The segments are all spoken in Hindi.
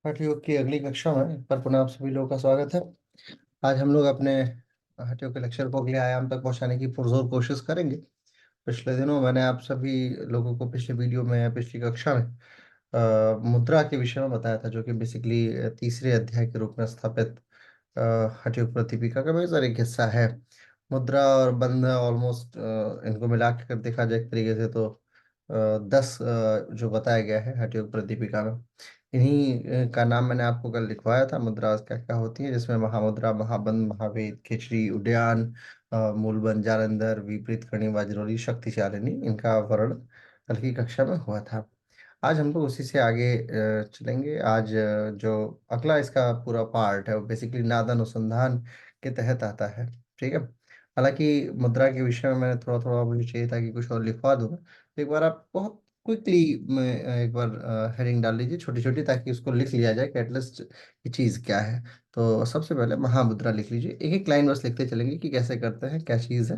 हठ योग की अगली कक्षा में पर पुनः आप सभी लोगों का स्वागत है। आज हम लोग अपने हठ योग के लेक्चर को अगले आयाम तक पहुंचाने की पुरजोर कोशिश करेंगे। पिछले दिनों मैंने आप सभी लोगों को पिछले वीडियो में या पिछली कक्षा में मुद्रा के विषय में बताया था, जो कि बेसिकली तीसरे अध्याय के रूप में स्थापित हठ योग प्रतिपिका का मेजर एक हिस्सा है। मुद्रा और बंध ऑलमोस्ट इनको मिला कर देखा जाए एक तरीके से तो 10 जो बताया गया है हठ योग प्रतिपिका में, इन्हीं का नाम मैंने आपको कल लिखवाया था। मुद्रा क्या क्या होती है, जिसमें महामुद्रा, महाबंध, महावेद, खिचड़ी, उड्डयन, मूलबंध, जालंधर, विपरीत कणी, वज्रोली, शक्तिशालिनी, इनका वर्णन कल की कक्षा में हुआ था। आज हम लोग उसी से आगे चलेंगे। आज जो अगला इसका पूरा पार्ट है वो बेसिकली नाद अनुसंधान के तहत आता है। ठीक है। हालांकि मुद्रा के विषय में मैंने थोड़ा थोड़ा मुझे चाहिए था कि कुछ और लिखवा दूंगा, तो एक बार आप बहुत क्विकली में एक बार हेडिंग डाल लीजिए छोटी छोटी, ताकि उसको लिख लिया जाए कि एटलीस्ट ये चीज़ क्या है। तो सबसे पहले महामुद्रा लिख लीजिए, एक एक लाइन बस लिखते चलेंगे कि कैसे करते हैं, क्या चीज़ है,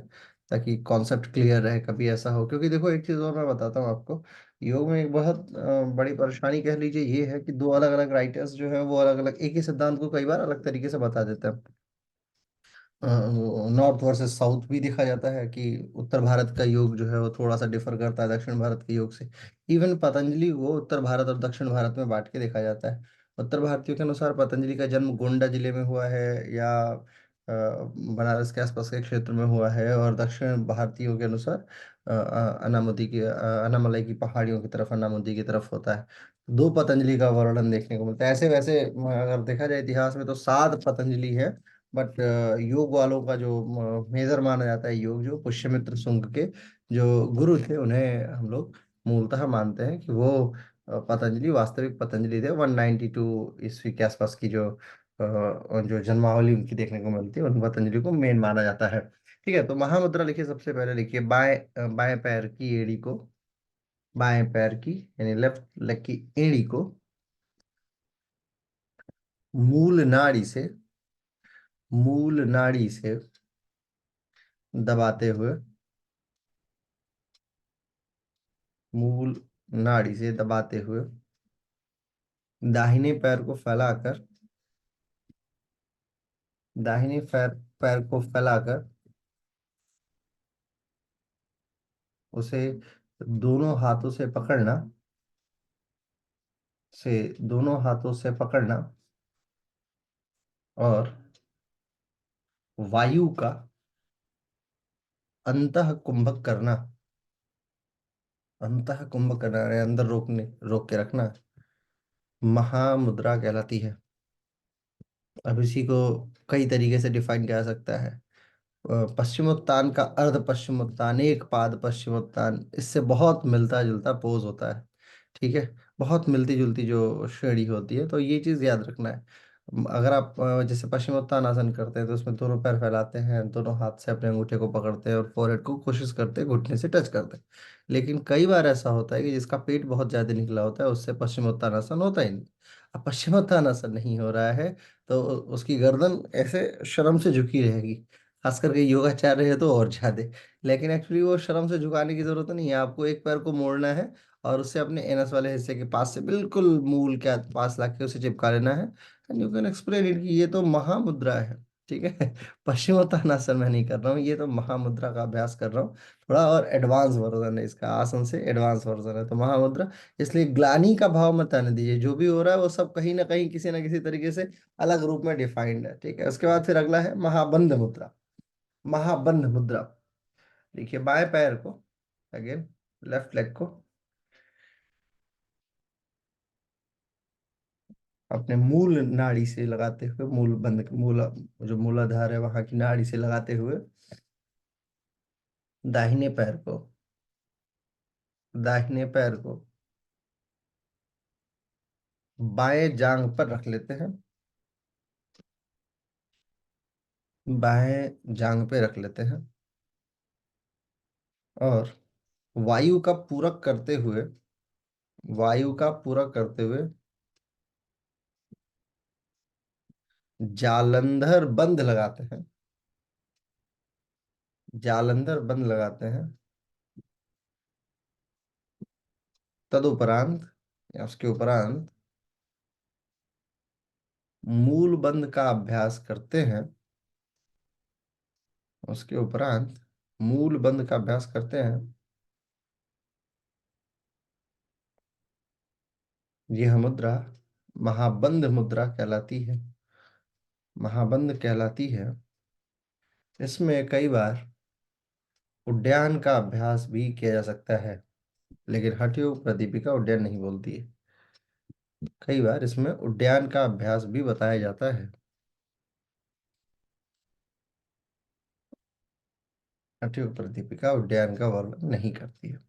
ताकि कॉन्सेप्ट क्लियर रहे। कभी ऐसा हो, क्योंकि देखो एक चीज़ और मैं बताता हूँ आपको। योग में एक बहुत बड़ी परेशानी कह लीजिए ये है कि दो अलग अलग राइटर्स जो है वो अलग अलग एक ही सिद्धांत को कई बार अलग तरीके से बता देते हैं। नॉर्थ वर्सेस साउथ भी देखा जाता है कि उत्तर भारत का योग जो है वो थोड़ा सा डिफर करता है दक्षिण भारत के योग से। इवन पतंजलि को उत्तर भारत और दक्षिण भारत में बांट के देखा जाता है। उत्तर भारतीयों के अनुसार पतंजलि का जन्म गोंडा जिले में हुआ है, या बनारस के आसपास के क्षेत्र में हुआ है, और दक्षिण भारतीयों के अनुसार अनामती की अनामलाई की पहाड़ियों की तरफ, अनामती की तरफ होता है। दो पतंजलि का वर्णन देखने को मिलता है। ऐसे वैसे अगर देखा जाए इतिहास में तो सात पतंजलि है, बट योग वालों का जो मेजर माना जाता है, योग जो पुष्यमित्र शुंग के जो गुरु थे, उन्हें हम लोग मूलतः मानते हैं कि वो पतंजलि वास्तविक पतंजलि थे। 192 ईस्वी के आसपास की जो जन्मावली उनकी देखने को मिलती है, उन पतंजलि को मेन माना जाता है। ठीक है, तो महामुद्रा लिखिए। सबसे पहले लिखिए बाएं पैर की एड़ी को, बाएं पैर की यानी लेफ्ट लेग की एड़ी को मूल नाड़ी से, मूल नाड़ी से दबाते हुए, मूल नाड़ी से दबाते हुए दाहिने पैर को फैलाकर, दाहिने पैर पैर को फैलाकर उसे दोनों हाथों से पकड़ना, से दोनों हाथों से पकड़ना, और वायु का अंतः कुंभक करना, अंतः कुंभक करना यानी अंदर रोक के रखना, महामुद्रा कहलाती है। अब इसी को कई तरीके से डिफाइन किया जा सकता है। पश्चिमोत्तान का अर्ध पश्चिमोत्तान, एक पाद पश्चिमोत्तान, इससे बहुत मिलता जुलता पोज होता है। ठीक है, बहुत मिलती जुलती जो श्रेणी होती है, तो ये चीज याद रखना है। अगर आप जैसे पश्चिमोत्तान आसन करते हैं तो उसमें दोनों पैर फैलाते हैं, दोनों हाथ से अपने अंगूठे को पकड़ते हैं और फोrehead को कोशिश करते हैं घुटने से टच करते हैं। लेकिन कई बार ऐसा होता है कि जिसका पेट बहुत ज्यादा निकला होता है उससे पश्चिमोत्तान आसन होता ही नहीं। अब पश्चिमोत्तान आसन नहीं हो रहा है तो उसकी गर्दन ऐसे शर्म से झुकी रहेगी, खास करके योगाचार्य है तो और ज्यादा। लेकिन एक्चुअली वो शर्म से झुकाने की जरूरत नहीं है, आपको एक पैर को मोड़ना है और उससे अपने एनस वाले हिस्से के पास से बिल्कुल मूल के पास लाके उसे चिपका लेना है। And you can explain it कि ये तो महामुद्रा है। ठीक है, पश्चिमोत्तानासन मैं नहीं कर रहा हूँ, ये तो महामुद्रा का अभ्यास कर रहा हूँ। थोड़ा और एडवांस वर्जन है इसका, आसन से एडवांस वर्जन है तो महामुद्रा। इसलिए ग्लानि का भाव मत आने दीजिए, जो भी हो रहा है वो सब कहीं ना किसी तरीके से अलग रूप में डिफाइंड है। ठीक है, उसके बाद फिर अगला है महाबंध मुद्रा। महाबंध मुद्रा देखिए, बाएं पैर को, अगेन लेफ्ट लेग को अपने मूल नाड़ी से लगाते हुए, मूल बंध मूल जो मूलाधार है वहां की नाड़ी से लगाते हुए दाहिने पैर को, दाहिने पैर को बाएं जांग पर रख लेते हैं, बाएं जांग पे रख लेते हैं, और वायु का पूरक करते हुए, वायु का पूरक करते हुए जालंधर बंद लगाते हैं, जालंधर बंद लगाते हैं। तदुपरांत या उसके उपरांत मूल बंध का अभ्यास करते हैं, उसके उपरांत मूल बंध का अभ्यास करते हैं, यह मुद्रा महाबंध मुद्रा कहलाती है। महाबंध कहलाती है। इसमें कई बार उड्डयन का अभ्यास भी किया जा सकता है, लेकिन हठयोग प्रदीपिका उड्डयन नहीं बोलती है। कई बार इसमें उड्डयन का अभ्यास भी बताया जाता है। हठयोग प्रदीपिका उड्डयन का वर्णन नहीं करती है।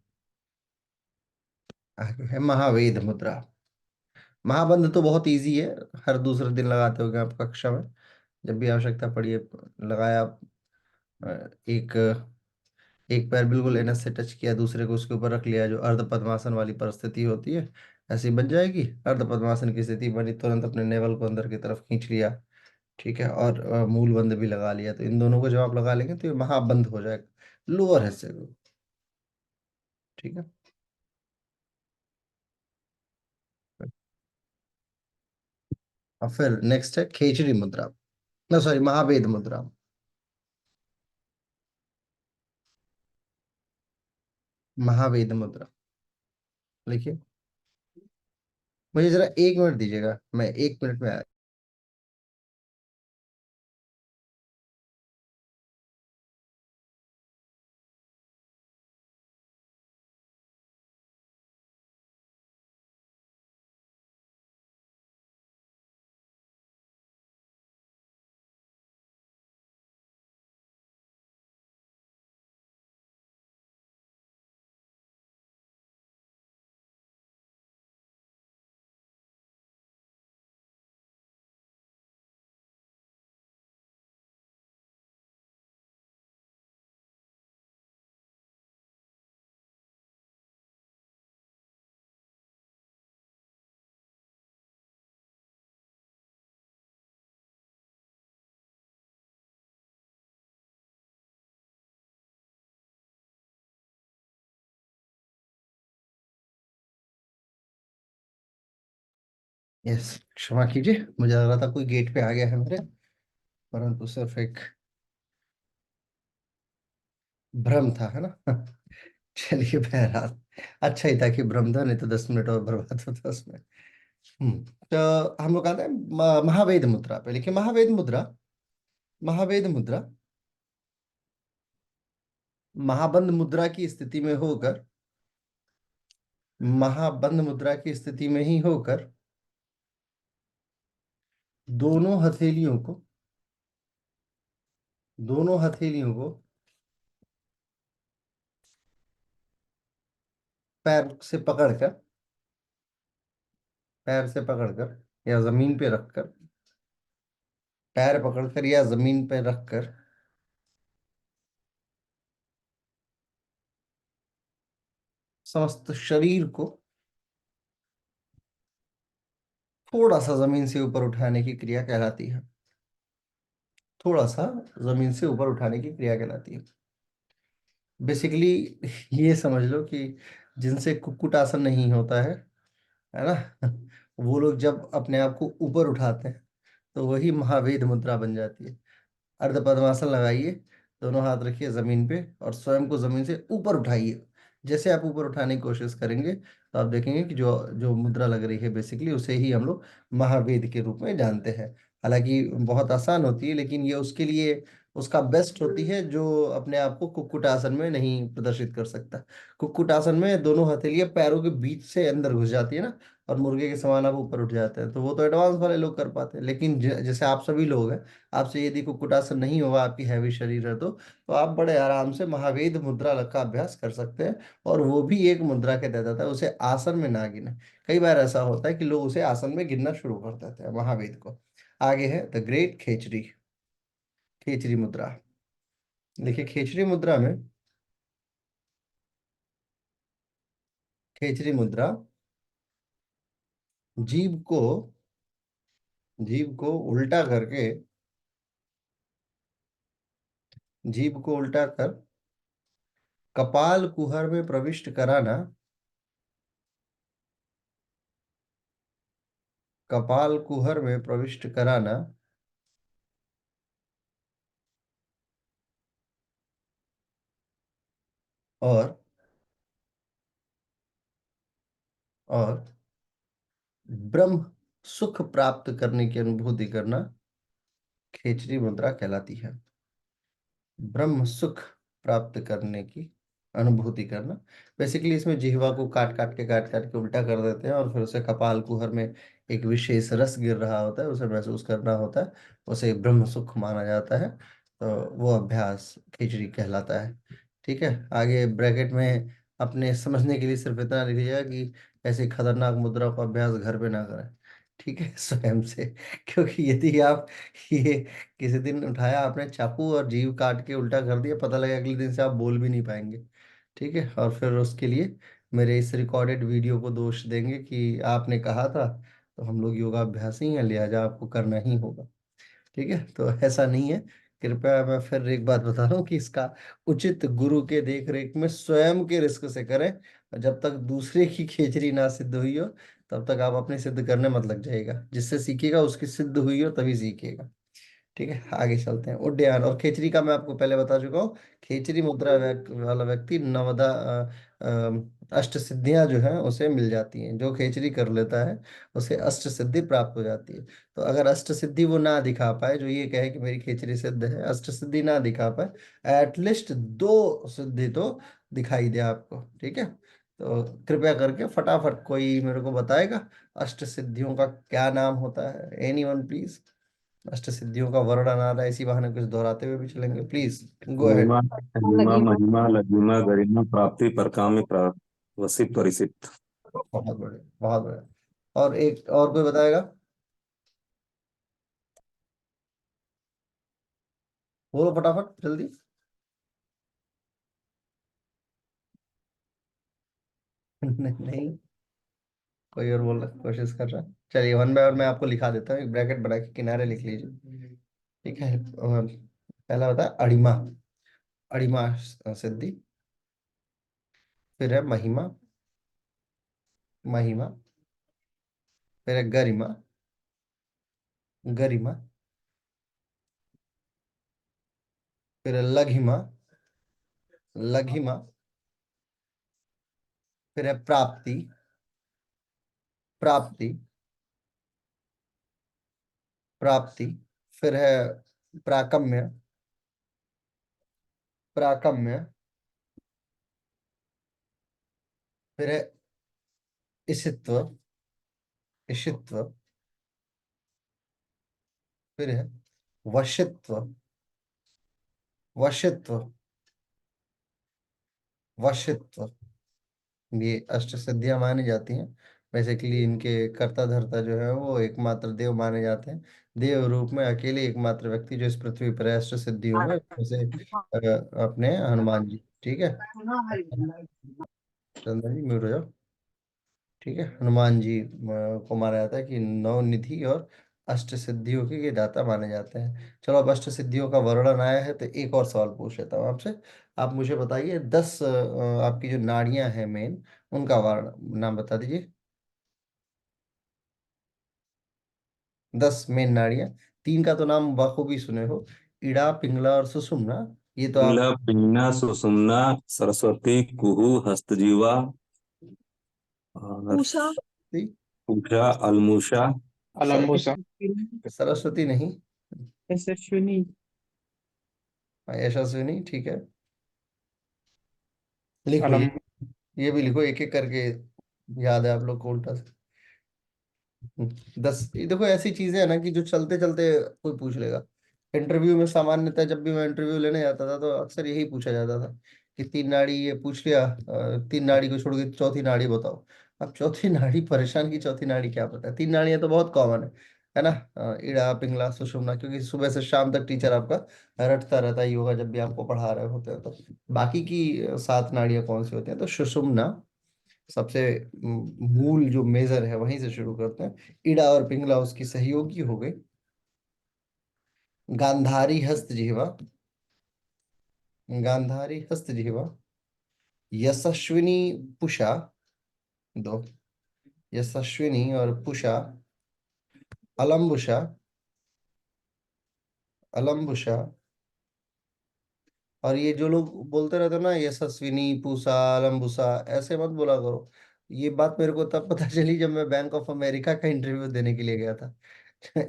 आगे है महावेद मुद्रा। महाबंध तो बहुत इजी है, हर दूसरे दिन लगाते होगे आप कक्षा में, जब भी आवश्यकता पड़ी है लगाया। एक एक पैर बिल्कुल एनएस से टच किया, दूसरे को उसके ऊपर रख लिया, जो अर्ध पद्मासन वाली परिस्थिति होती है ऐसी बन जाएगी। अर्ध पद्मासन की स्थिति बनी, तुरंत अपने नेवल को अंदर की तरफ खींच लिया, ठीक है, और मूल बंद भी लगा लिया। तो इन दोनों को जब आप लगा लेंगे तो ये महाबंध हो जाएगा लोअर हिस्से को। ठीक है। और फिर नेक्स्ट है खेचरी मुद्रा, ना सॉरी, महावेद मुद्रा। महावेद मुद्रा लिखिए। मुझे जरा 1 मिनट दीजिएगा, मैं 1 मिनट में आया। यस, क्षमा कीजिए, मुझे लग रहा था कोई गेट पे आ गया है मेरे, परंतु सिर्फ एक भ्रम था, है ना। चलिए बहरहाल, अच्छा ही था कि भ्रम था, नहीं तो 10 मिनट और बर्बाद होता उसमें। तो हम लोग आते हैं महावेद मुद्रा पे। लिखिए महावेद मुद्रा। महावेद मुद्रा महाबंध मुद्रा की स्थिति में होकर, महाबंध मुद्रा की स्थिति में ही होकर दोनों हथेलियों को, दोनों हथेलियों को पैर से पकड़कर, पैर से पकड़कर या जमीन पे रखकर, पैर पकड़कर या जमीन पे रखकर समस्त शरीर को थोड़ा सा जमीन से ऊपर उठाने की क्रिया कहलाती है। थोड़ा सा जमीन से ऊपर उठाने की क्रिया कहलाती है। बेसिकली ये समझ लो कि जिनसे कुक्कुट आसन नहीं होता है ना, वो लोग जब अपने आप को ऊपर उठाते हैं तो वही महावेद मुद्रा बन जाती है। अर्ध पद्मासन लगाइए, दोनों हाथ रखिए जमीन पे और स्वयं को जमीन से ऊपर उठाइए। जैसे आप ऊपर उठाने की कोशिश करेंगे तो आप देखेंगे कि जो जो मुद्रा लग रही है बेसिकली उसे ही हम लोग महावेद के रूप में जानते हैं। हालांकि बहुत आसान होती है, लेकिन ये उसके लिए उसका बेस्ट होती है जो अपने आप को कुक्कुट आसन में नहीं प्रदर्शित कर सकता। कुक्कुट आसन में दोनों हथेलियां पैरों के बीच से अंदर घुस जाती है ना, और मुर्गे के समान आप ऊपर उठ जाते हैं, तो वो तो एडवांस वाले लोग कर पाते हैं। लेकिन जैसे आप सभी लोग हैं, आपसे यदि कुक्कुटासन नहीं होगा, आपकी हैवी शरीर है तो आप बड़े आराम से महावेद मुद्रा का अभ्यास कर सकते हैं। और वो भी एक मुद्रा के तहत आता है, उसे आसन में ना गिने। कई बार ऐसा होता है कि लोग उसे आसन में गिनना शुरू कर देते हैं महावेद को। आगे है द ग्रेट खेचरी, खेचरी मुद्रा। देखिए खेचरी मुद्रा में, खेचरी मुद्रा जीभ को, जीभ को उल्टा करके, जीभ को उल्टा कर कपाल कुहर में प्रविष्ट कराना, कपाल कुहर में प्रविष्ट कराना, और और ब्रह्म सुख प्राप्त करने की अनुभूति करना खेचरी मुद्रा कहलाती है। ब्रह्म सुख प्राप्त करने की अनुभूति करना, बेसिकली इसमें जिह्वा को काट काट के उल्टा कर देते हैं और फिर उसे कपाल कुहर में एक विशेष रस गिर रहा होता है, उसे महसूस करना होता है, उसे ब्रह्म सुख माना जाता है। तो वो अभ्यास खिचड़ी कहलाता है। ठीक है, आगे ब्रैकेट में अपने समझने के लिए सिर्फ इतना लिख लीजिएगा कि ऐसी खतरनाक मुद्रा का अभ्यास घर पे ना करें। ठीक है, स्वयं से। क्योंकि यदि आप ये किसी दिन उठाया आपने चाकू और जीभ काट के उल्टा कर दिया, पता लगा अगले दिन से आप बोल भी नहीं पाएंगे। ठीक है, और फिर उसके लिए मेरे इस रिकॉर्डेड वीडियो को दोष देंगे कि आपने कहा था। तो हम लोग योगाभ्यासी हैं, लिहाजा आपको करना ही होगा। ठीक है, तो ऐसा नहीं है। कृपया मैं फिर एक बात बता रहा हूँ कि इसका उचित गुरु के देख रेख में स्वयं के रिस्क से करें। और जब तक दूसरे की खेचरी ना सिद्ध हुई हो, तब तक आप अपनी सिद्ध करने मत लग जाइएगा। जिससे सीखिएगा उसकी सिद्ध हुई हो तभी सीखिएगा। ठीक है, आगे चलते हैं। उड्डयन और खेचरी का मैं आपको पहले बता चुका हूँ। खेचरी मुद्रा वाला व्यक्ति नवदा अष्ट सिद्धियां जो हैं उसे मिल जाती हैं। जो खेचरी कर लेता है उसे अष्ट सिद्धि प्राप्त हो जाती है। तो अगर अष्ट सिद्धि वो ना दिखा पाए, जो ये कहे कि मेरी खेचरी सिद्ध है, अष्ट सिद्धि ना दिखा पाए, एटलीस्ट दो सिद्धि तो दिखाई दे आपको। ठीक है, तो कृपया करके फटाफट कोई मेरे को बताएगा अष्ट सिद्धियों का क्या नाम होता है। Anyone please. अष्ट सिद्धियों का वर्णन आ रहा है, इसी बहाने कुछ दोहराते हुए भी चलेंगे। Please go ahead. पूर्णिमा पूर्णिमा महिमा लघिमा गरिमा प्राप्ति परकाम्य वसित परिसित। बहुत बढ़िया, बहुत बढ़िया। और एक और कोई बताएगा? बोलो फटाफट जल्दी। नहीं नहीं, कोई और बोलने की कोशिश कर रहा है? चलिए, वन बाय वन मैं आपको लिखा देता हूँ। एक ब्रैकेट बना के किनारे लिख लीजिए। ठीक है, पहला बता अड़िमा। अड़िमा सिद्धि। फिर है महिमा। महिमा। फिर है गरिमा। गरिमा। फिर है लघिमा। लघिमा। फिर है प्राप्ति। प्राप्ति। प्राप्ति। फिर है प्राकम्य। प्राकम्य। फिर है इशित्व। इशित्व। फिर है वशित्व। वशित्व। वशित्व। ये अष्ट सिद्धियां मानी जाती हैं। बेसिकली इनके कर्ता धर्ता जो है वो एकमात्र देव माने जाते हैं। देव रूप में अकेले एकमात्र व्यक्ति जो इस पृथ्वी पर है अष्ट सिद्धियों में, जैसे अपने हनुमान जी। ठीक है, चंदन जी म्यूट हो जाओ। ठीक है, हनुमान जी को माना जाता है कि नौ निधि और अष्ट सिद्धियों के ये दाता माने जाते हैं। चलो, अब अष्ट सिद्धियों का वर्णन आया है तो एक और सवाल पूछ लेता हूँ आपसे। आप मुझे बताइए 10 आपकी जो नाड़ियां हैं मेन, उनका वर्ण नाम बता दीजिए। 10 मेन नाड़ियां। तीन का तो नाम बखूबी सुने हो, इड़ा पिंगला और सुषुम्ना। ये तो आप पिंगला पिन्ना सुषुम्ना सरस्वती कुहू हस्तजीवा और पूषा। पूषा अलमुषा। अलम्बुसा। सरस्वती नहीं। यशस्विनी। यशस्विनी, ठीक है। लिखो अलम ये भी लिखो एक एक करके। याद है आप लोग को उल्टा से। 10 ये देखो, ऐसी चीजें है ना कि जो चलते चलते कोई पूछ लेगा। इंटरव्यू में सामान्यतः जब भी मैं इंटरव्यू लेने जाता था तो अक्सर यही पूछा जाता था कि तीन नाड़ी ये पूछ लिया, तीन नाड़ी को छोड़ के चौथी नाड़ी बताओ। अब चौथी नाड़ी, परेशान की चौथी नाड़ी क्या पता है। तीन नाड़ियां तो बहुत कॉमन है ना? इड़ा पिंगला सुषुम्ना, क्योंकि सुबह से शाम तक टीचर आपका रटता रहता ही होगा जब भी आपको पढ़ा रहे होते हैं तो। बाकी की 7 नाड़ियां कौन सी होती हैं? तो सुषुम्ना सबसे मूल जो मेजर है वहीं से शुरू करते हैं। इड़ा और पिंगला उसकी सहयोगी हो गई। गांधारी हस्त जिह्वा। गांधारी हस्त जिह्वा। यशस्विनी पुषा। दो, यशस्विनी और पुषा। अलम्बुशा, अलम्बुशा। और ये जो लोग बोलते रहते हैं ना, यशस्विनी, पूसा, अलम्बुसा, ऐसे मत बोला करो। ये बात मेरे को तब पता चली जब मैं बैंक ऑफ अमेरिका का इंटरव्यू देने के लिए गया था।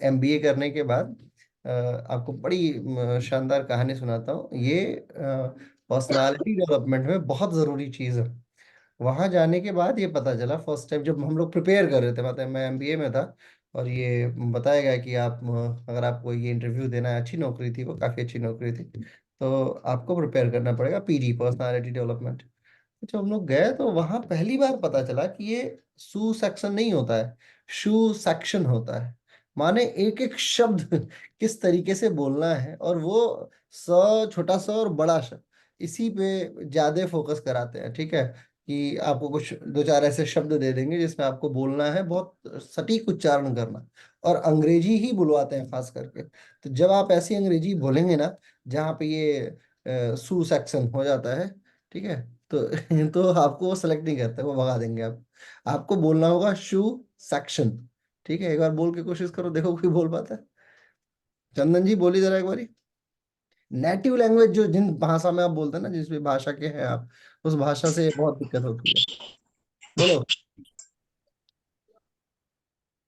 एमबीए करने के बाद आपको बड़ी शानदार कहानी सुनाता हूँ। ये पर्सनालिटी डेवलपमेंट में बहुत ज़रूरी चीज़ है। वहां जाने के बाद ये पता चला, फर्स्ट टाइम जब हम लोग प्रिपेयर कर रहे थे, मतलब मैं एमबीए में था, और ये बताया गया कि आप अगर आपको ये इंटरव्यू देना है, अच्छी नौकरी थी वो, काफ़ी अच्छी नौकरी थी, तो आपको प्रिपेयर करना पड़ेगा पीडी, पर्सनालिटी डेवलपमेंट। जब हम लोग गए तो वहां पहली बार पता चला कि ये सू सेक्शन नहीं होता है, शू सेक्शन होता है। माने एक एक शब्द किस तरीके से बोलना है, और वो स, छोटा सा और बड़ा स, इसी पे ज्यादा फोकस कराते हैं। ठीक है, कि आपको कुछ दो चार ऐसे शब्द दे देंगे जिसमें आपको बोलना है, बहुत सटीक उच्चारण करना, और अंग्रेजी ही बुलवाते हैं खास करके। तो जब आप ऐसी अंग्रेजी बोलेंगे ना जहाँ पे ये सू सेक्शन हो जाता है, ठीक है, तो तो आपको वो सेलेक्ट नहीं करते, वो भगा देंगे आप। आपको बोलना होगा शू सेक्शन। ठीक है, एक बार बोल के कोशिश करो, देखो कोई बोल पाता है। चंदन जी बोलिए जरा एक बारी। नेटिव लैंग्वेज, जो जिन भाषा में आप बोलते हैं ना, जिस भी भाषा के हैं आप, उस भाषा से बहुत दिक्कत होती है। बोलो।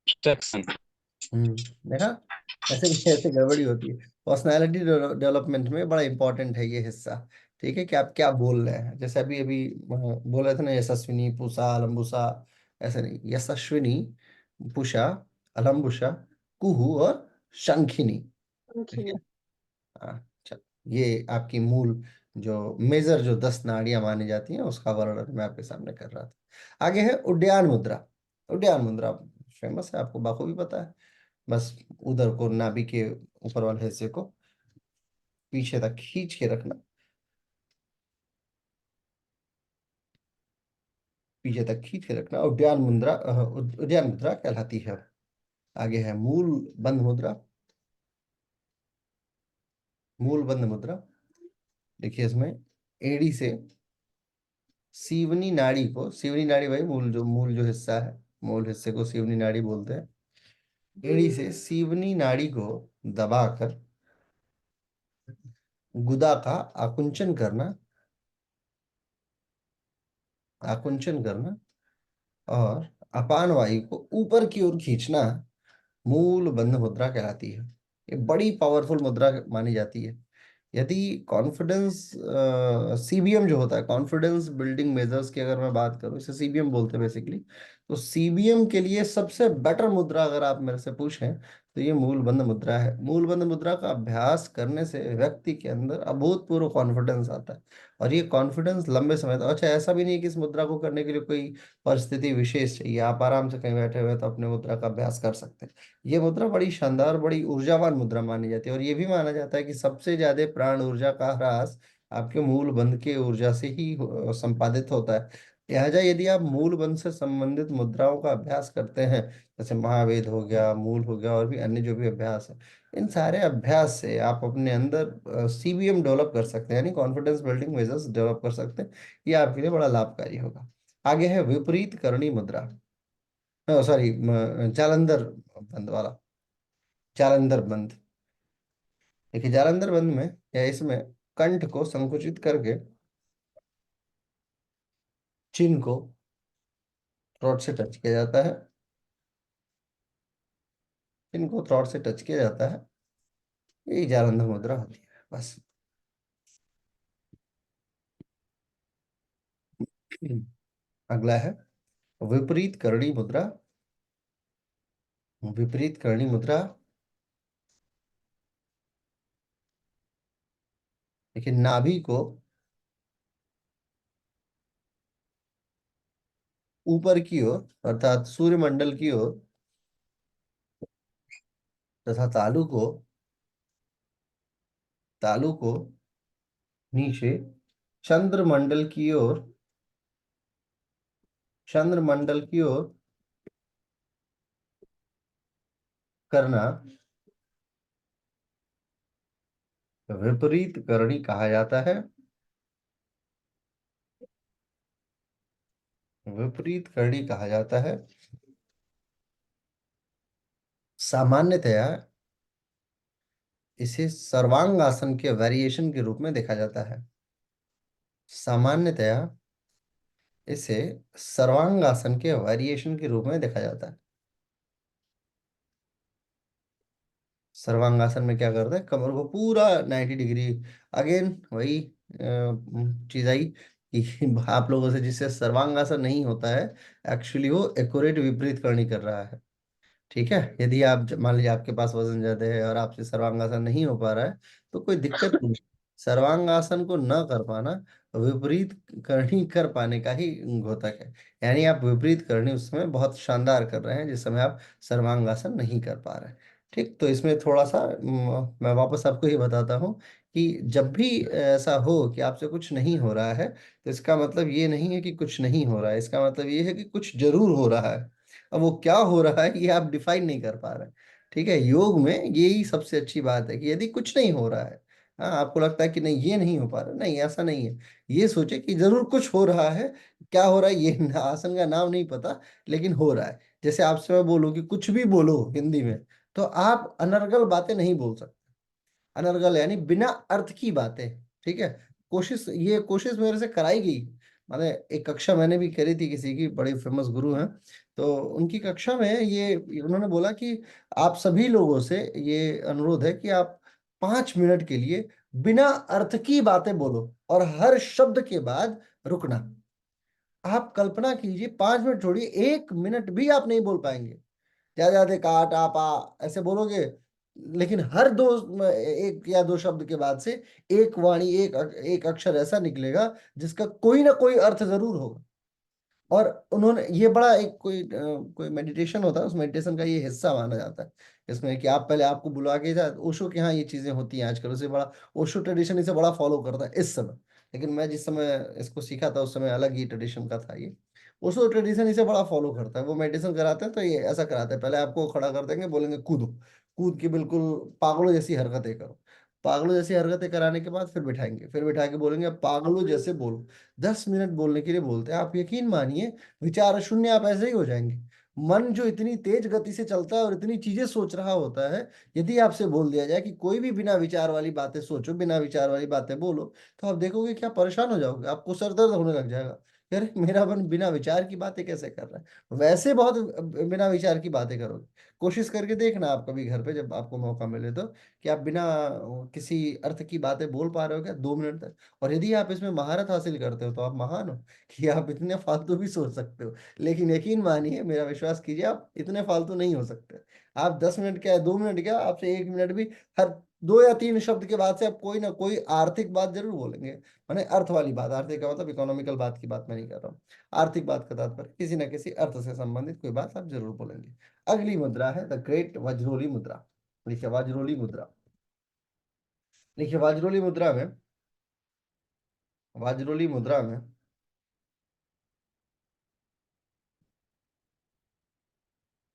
सेक्शन। देखा, ऐसे ऐसे गड़बड़ी होती है। पर्सनालिटी डेवलपमेंट में बड़ा इंपॉर्टेंट है ये हिस्सा। ठीक है, कि आप क्या बोल रहे हैं। जैसे अभी अभी बोल रहे थे ना, यशस्विनी, पूषा, अलम्बुसा, ऐसे नहीं, यशस्विनी, पूषा, अलम्बुसा, कुहू और शंखिनी। ठीक है। हाँ, चल, ये आपकी मूल जो मेजर जो 10 नाड़ियां मानी जाती हैं, उसका वर्णन मैं आपके सामने कर रहा था। आगे है उड्डयन मुद्रा। उड्डयन मुद्रा फेमस है, आपको बाखूबी पता है। बस उधर को, नाभि के ऊपर वाले हिस्से को पीछे तक खींच के रखना, पीछे तक खींच के रखना, उड्डयन मुद्रा, उड्डयन मुद्रा कहलाती है। आगे है मूल बंद मुद्रा। मूल बंद मुद्रा, देखिए इसमें एड़ी से सीवनी नाड़ी को, सीवनी नाड़ी भाई मूल जो हिस्सा है, मूल हिस्से को सीवनी नाड़ी बोलते हैं। एड़ी से सीवनी नाड़ी को दबाकर गुदा का आकुंचन करना, आकुंचन करना, और अपान वायु को ऊपर की ओर खींचना मूल बंध मुद्रा कहलाती है। ये बड़ी पावरफुल मुद्रा मानी जाती है। यदि कॉन्फिडेंस, सीबीएम जो होता है, कॉन्फिडेंस बिल्डिंग मेजर्स की अगर मैं बात करूं, इसे सीबीएम बोलते हैं बेसिकली, तो सीबीएम के लिए सबसे बेटर मुद्रा अगर आप मेरे से पूछें, तो ये मूलबंध मुद्रा है। मूलबंध मुद्रा का अभ्यास करने से व्यक्ति के अंदर अभूतपूर्व कॉन्फिडेंस आता है। और ये कॉन्फिडेंस लंबे समय तक, अच्छा ऐसा भी नहीं है कि इस मुद्रा को करने के लिए कोई परिस्थिति विशेष चाहिए, आप आराम से कहीं बैठे हुए तो अपने मुद्रा का अभ्यास कर सकते हैं। ये मुद्रा बड़ी शानदार, बड़ी ऊर्जावान मुद्रा मानी जाती है, और ये भी माना जाता है कि सबसे ज्यादा प्राण ऊर्जा का ह्रास आपके मूल बंध के ऊर्जा से ही संपादित होता है। लिहाजा यदि आप मूल बंध से संबंधित मुद्राओं का अभ्यास करते हैं, जैसे महावेद हो गया, मूल हो गया, और भी अन्य जो भी अभ्यास है, इन सारे अभ्यास से आप अपने अंदर सीबीएम डेवलप कर सकते हैं, यानी कॉन्फिडेंस बिल्डिंग मेजर्स डेवलप कर सकते हैं। ये आपके लिए बड़ा लाभकारी होगा। आगे है विपरीत करणी मुद्रा, सॉरी, जालंधर बंद वाला, जालंधर बंद। देखिए जालंधर बंद में या इसमें कंठ को संकुचित करके चिन्ह को थ्रोट से टच किया जाता है, चिन्ह को थ्रोट से टच किया जाता है, यही जालंधर मुद्रा होती है बस। अगला है विपरीत करणी मुद्रा। विपरीत करणी मुद्रा, देखिए नाभि को ऊपर की ओर, अर्थात सूर्यमंडल की ओर, तथा तालु को नीचे चंद्रमंडल की ओर, चंद्रमंडल की ओर करना विपरीत करणी कहा जाता है। विपरीत करणी कहा जाता है। सामान्यतया इसे सर्वांगासन के वेरिएशन के रूप में देखा जाता है। सामान्यतया इसे सर्वांगासन के वेरिएशन के रूप में देखा जाता है। सर्वांगासन में क्या करते हैं, कमर को पूरा 90 डिग्री, अगेन वही चीज आई कि आप लोगों से जिससे सर्वांगासन नहीं होता है, एक्चुअली वो एक्यूरेट विपरीत करनी कर रहा है। ठीक है, यदि आप मान लीजिए आपके पास वजन ज्यादा है और आपसे सर्वांगासन नहीं हो पा रहा है, तो कोई दिक्कत नहीं। सर्वांगासन को न कर पाना विपरीत करनी कर पाने का ही द्योतक है। यानी आप विपरीत करनी उस समय बहुत शानदार कर रहे हैं जिस समय आप सर्वांगासन नहीं कर पा रहे हैं। ठीक, तो इसमें थोड़ा सा मैं वापस आपको ये बताता हूँ कि जब भी ऐसा हो कि आपसे कुछ नहीं हो रहा है, तो इसका मतलब ये नहीं है कि कुछ नहीं हो रहा है, इसका मतलब ये है कि कुछ जरूर हो रहा है। अब वो क्या हो रहा है ये आप डिफाइन नहीं कर पा रहे। ठीक है, योग में यही सबसे अच्छी बात है कि यदि कुछ नहीं हो रहा है, हाँ आपको लगता है कि नहीं ये नहीं हो पा रहा, नहीं ऐसा नहीं है। ये सोचे कि जरूर कुछ हो रहा है। क्या हो रहा है ये आसन का नाम नहीं पता, लेकिन हो रहा है। जैसे आपसे मैं बोलूं कि कुछ भी बोलो हिंदी में, तो आप अनर्गल बातें नहीं बोल सकते। अनर्गल यानी बिना अर्थ की बातें। ठीक है, कोशिश मेरे से कराई गई। माने एक कक्षा मैंने भी करी थी, किसी की बड़ी फेमस गुरु हैं, तो उनकी कक्षा में ये उन्होंने बोला कि आप सभी लोगों से ये अनुरोध है कि आप 5 मिनट के लिए बिना अर्थ की बातें बोलो और हर शब्द के बाद रुकना। आप कल्पना कीजिए, 5 मिनट छोड़िए, 1 मिनट भी आप नहीं बोल पाएंगे। ज्यादा ज्यादा काट आप ऐसे बोलोगे, लेकिन हर दो एक या दो शब्द के बाद से एक वाणी, एक अक्षर ऐसा निकलेगा जिसका कोई ना कोई अर्थ जरूर होगा। और उन्होंने ये बड़ा एक कोई मेडिटेशन होता है, उस मेडिटेशन का ये हिस्सा माना जाता है इसमें कि आप पहले आपको बुला के जा, ओशो के यहाँ ये चीजें होती हैं आजकल, उसे बड़ा ओशो ट्रेडिशन इसे बड़ा फॉलो करता है इस समय। लेकिन मैं जिस समय इसको सीखा था उस समय अलग ही ट्रेडिशन का था ये। ओशो ट्रेडिशन इसे बड़ा फॉलो करता है, वो मेडिटेशन कराते हैं तो ये ऐसा कराते हैं, पहले आपको खड़ा कर देंगे, बोलेंगे कूदो, कूद के बिल्कुल पागलों जैसी हरकतें करो। पागलों जैसी हरकतें कराने के बाद फिर बिठाएंगे, फिर बिठा के बोलेंगे अब पागलों जैसे बोलो। 10 मिनट बोलने के लिए बोलते हैं, आप यकीन मानिए विचार शून्य आप ऐसे ही हो जाएंगे। मन जो इतनी तेज गति से चलता है और इतनी चीजें सोच रहा होता है, यदि आपसे बोल दिया जाए कि कोई भी बिना विचार वाली बातें सोचो, बिना विचार वाली बातें बोलो, तो आप देखोगे क्या परेशान हो जाओगे, आपको सर दर्द होने लग जाएगा। यार मेरा मन बिना विचार की बातें कैसे कर रहा है, वैसे बहुत बिना विचार की बातें करोगे। कोशिश करके देखना आप कभी घर पे जब आपको मौका मिले तो, कि आप बिना किसी अर्थ की बातें बोल पा रहे हो क्या 2 मिनट तक। और यदि आप इसमें महारत हासिल करते हो तो आप महान हो कि आप इतने फालतू भी सोच सकते हो। लेकिन यकीन मानिए, मेरा विश्वास कीजिए, आप इतने फालतू नहीं हो सकते। आप 10 मिनट क्या, 2 मिनट क्या, आपसे 1 मिनट भी, हर 2 या 3 शब्द के बाद से आप कोई ना कोई आर्थिक बात जरूर बोलेंगे। मैंने अर्थ वाली बात, आर्थिक का मतलब इकोनॉमिकल बात की बात मैं नहीं कर रहा हूँ। आर्थिक बात का तात्पर्य किसी ना किसी अर्थ से संबंधित कोई बात आप जरूर बोलेंगे। अगली मुद्रा है द ग्रेट वज्रोली मुद्रा। देखिए वज्रोली मुद्रा, देखिए वज्रोली मुद्रा में, वज्रोली मुद्रा में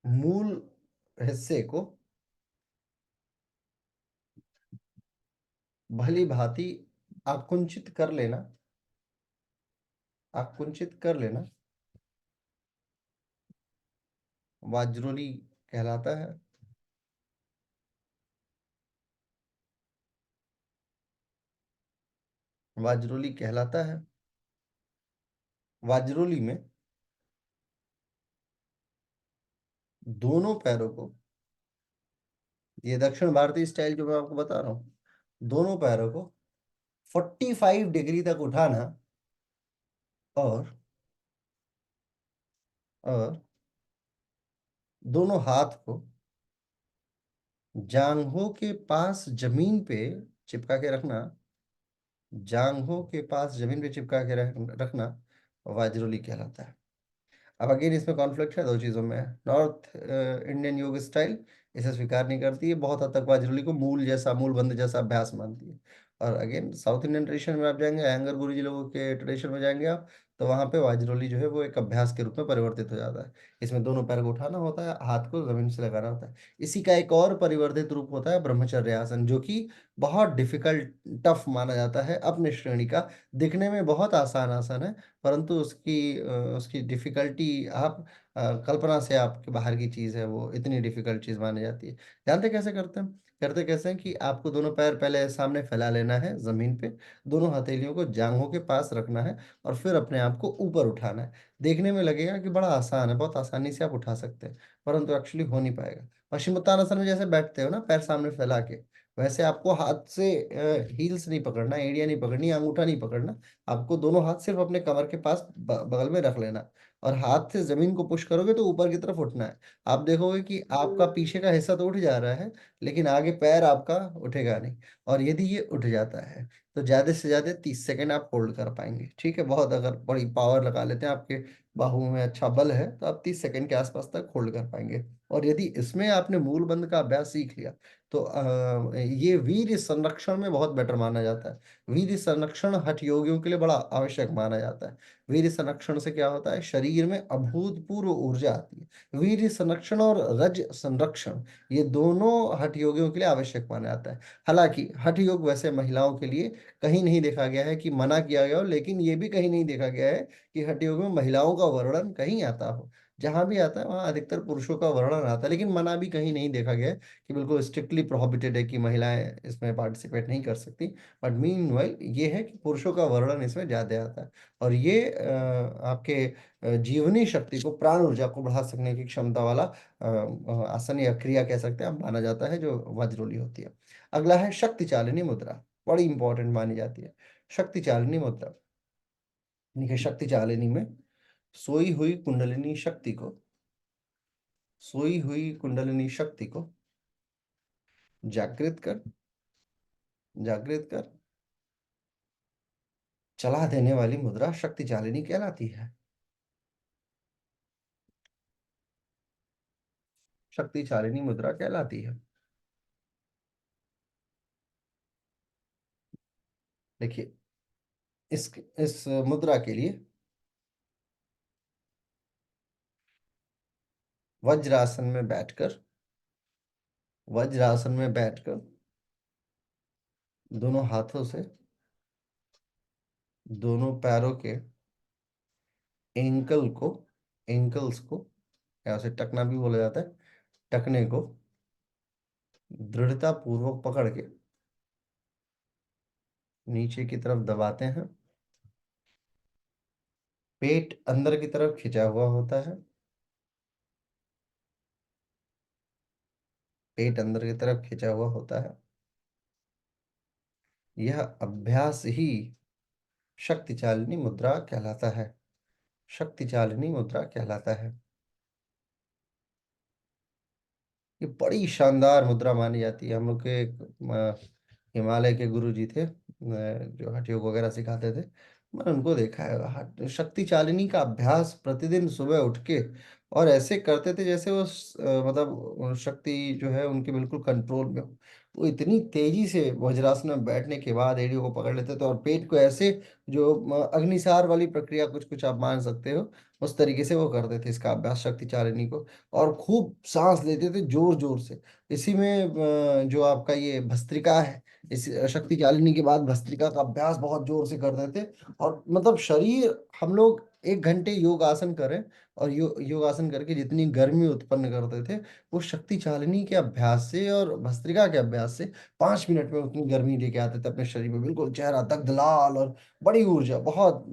मूल हिस्से को भली भांति आकुंचित कर लेना, आकुंचित कर लेना वज्रोली कहलाता है। वज्रोली कहलाता है। वज्रोली में दोनों पैरों को, ये दक्षिण भारतीय स्टाइल जो मैं आपको बता रहा हूँ, दोनों पैरों को 45 डिग्री तक उठाना, और और दोनों हाथ को जांघों के पास जमीन पे चिपका के रखना, जांघों के पास जमीन पे चिपका के रखना वाजरोली कहलाता है। अब अगेन इसमें कॉन्फ्लिक्ट है दो चीजों में। नॉर्थ इंडियन योग स्टाइल इसे स्वीकार नहीं करती है, बहुत हद तक वाजरोली को मूल जैसा, मूल बंध जैसा अभ्यास मानती है। और अगेन साउथ इंडियन ट्रेडिशन में आप जाएंगे, अयंगर गुरु जी लोगों के ट्रेडिशन में जाएंगे आप, तो वहां पे वाज्रोली जो है वो एक अभ्यास के रूप में परिवर्तित हो जाता है। इसमें दोनों पैर को उठाना होता है, हाथ को जमीन से लगाना होता है। इसी का एक और परिवर्तित रूप होता है ब्रह्मचर्य आसन, जो कि बहुत डिफिकल्ट, टफ माना जाता है अपने श्रेणी का। दिखने में बहुत आसान आसन है, परंतु उसकी डिफिकल्टी आप कल्पना से आपके बाहर की चीज है, वो इतनी डिफिकल्ट चीज मानी जाती है। जानते कैसे करते हैं? करते कैसे हैं कि आपको दोनों पैर पहले सामने फैला लेना है जमीन पे, दोनों हथेलियों को जांघों के पास रखना है, और फिर अपने आप को ऊपर उठाना है। देखने में लगेगा कि बड़ा आसान है, बहुत आसानी से आप उठा सकते हैं, परंतु एक्चुअली हो नहीं पाएगा। पश्चिमोत्तानासन में जैसे बैठते हो ना पैर सामने फैला के, वैसे आपको हाथ से हील्स नहीं पकड़ना, एड़ियां नहीं पकड़नी, अंगूठा नहीं पकड़ना। आपको दोनों हाथ सिर्फ अपने कमर के पास बगल में रख लेना, और हाथ से जमीन को पुश करोगे तो ऊपर की तरफ उठना है। आप देखोगे कि आपका पीछे का हिस्सा तो उठ जा रहा है, लेकिन आगे पैर आपका उठेगा नहीं। और यदि ये उठ जाता है तो ज्यादा से ज्यादा 30 सेकंड आप होल्ड कर पाएंगे। ठीक है, बहुत अगर बड़ी पावर लगा लेते हैं, आपके बाहुओं में अच्छा बल है, तो आप 30 सेकंड के आसपास तक होल्ड कर पाएंगे। और यदि इसमें आपने मूल बंध का अभ्यास सीख लिया, तो ये वीर संरक्षण में बहुत बेटर माना जाता है। वीर संरक्षण हठ योगियों के लिए बड़ा आवश्यक माना जाता है। वीर संरक्षण से क्या होता है, शरीर में अभूतपूर्व ऊर्जा आती है। वीर संरक्षण और रज संरक्षण, ये दोनों हठ योगियों के लिए आवश्यक माना जाता है। हालांकि हठ योग वैसे महिलाओं के लिए कहीं नहीं देखा गया है कि मना किया गया हो, लेकिन ये भी कहीं नहीं देखा गया है कि हठ योग में महिलाओं का वर्णन कहीं आता हो। जहां भी आता है वहां अधिकतर पुरुषों का वर्णन आता है, लेकिन मना भी कहीं नहीं देखा गया है कि बिल्कुल स्ट्रिक्टली प्रोहिबिटेड है कि महिलाएं इसमें पार्टिसिपेट नहीं कर सकती। बट मीनवाइल ये है कि पुरुषों का वर्णन इसमें ज्यादा आता है। और ये आपके जीवनी शक्ति को, प्राण ऊर्जा को बढ़ा सकने की क्षमता वाला आसन या क्रिया कह सकते हैं, माना जाता है जो वज्रोली होती है। अगला है शक्ति चालिनी मुद्रा, बड़ी इंपॉर्टेंट मानी जाती है। शक्ति चालिनी मुद्रा, देखिए शक्ति चालिनी में सोई हुई कुंडलिनी शक्ति को, सोई हुई कुंडलिनी शक्ति को जागृत कर, जागृत कर चला देने वाली मुद्रा शक्ति चालिनी कहलाती है। शक्ति चालिनी मुद्रा कहलाती है। देखिए इस मुद्रा के लिए वज्रासन में बैठकर, वज्रासन में बैठकर दोनों हाथों से दोनों पैरों के एंकल को, एंकल्स को, या उसे टकना भी बोला जाता है, टकने को दृढ़ता पूर्वक पकड़ के नीचे की तरफ दबाते हैं। पेट अंदर की तरफ खिंचा हुआ होता है, पेट अंदर की तरफ खिंचा हुआ होता है। यह अभ्यास ही शक्ति चालिनी मुद्रा कहलाता है। शक्ति चालिनी मुद्रा कहलाता है। ये बड़ी शानदार मुद्रा मानी जाती है। हम लोग के एक हिमालय के गुरु जी थे, जो हठ योग वगैरह सिखाते थे। मैंने उनको देखा है, शक्ति चालिनी का अभ्यास प्रतिदिन सुबह उठ के और ऐसे करते थे जैसे वो मतलब शक्ति जो है उनके बिल्कुल कंट्रोल में हो। वो इतनी तेजी से वज्रासन में बैठने के बाद एड़ियों को पकड़ लेते थे, और पेट को ऐसे, जो अग्निसार वाली प्रक्रिया कुछ कुछ आप मान सकते हो, उस तरीके से वो करते थे इसका अभ्यास शक्ति चालिनी को। और खूब सांस लेते थे जोर जोर से। इसी में जो आपका ये भस्त्रिका है, इस शक्ति चालिनी के बाद भस्त्रिका का अभ्यास बहुत जोर से करते थे। और मतलब शरीर, हम लोग 1 घंटे योग आसन करें और योगासन करके जितनी गर्मी उत्पन्न करते थे, वो शक्ति चालिनी के अभ्यास से और भस्त्रिका के अभ्यास से 5 मिनट में उतनी गर्मी लेके आते थे अपने शरीर में, बिल्कुल चेहरा दग्ध लाल और बड़ी ऊर्जा, बहुत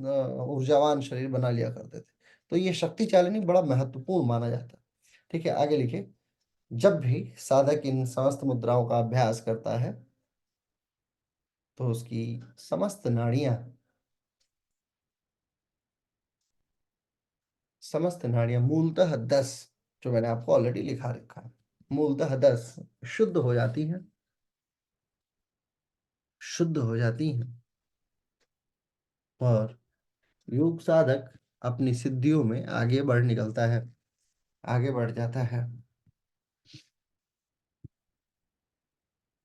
ऊर्जावान शरीर बना लिया करते थे। तो ये शक्ति चालिनी बड़ा महत्वपूर्ण माना जाता है। ठीक है, आगे लिखिए। जब भी साधक इन समस्त मुद्राओं का अभ्यास करता है, तो उसकी समस्त नाड़ियां, समस्त नाड़ियां मूलतः 10, जो मैंने आपको ऑलरेडी लिखा रखा है, मूलतः 10 शुद्ध हो जाती हैं, शुद्ध हो जाती हैं। और योग साधक अपनी सिद्धियों में आगे बढ़ निकलता है, आगे बढ़ जाता है।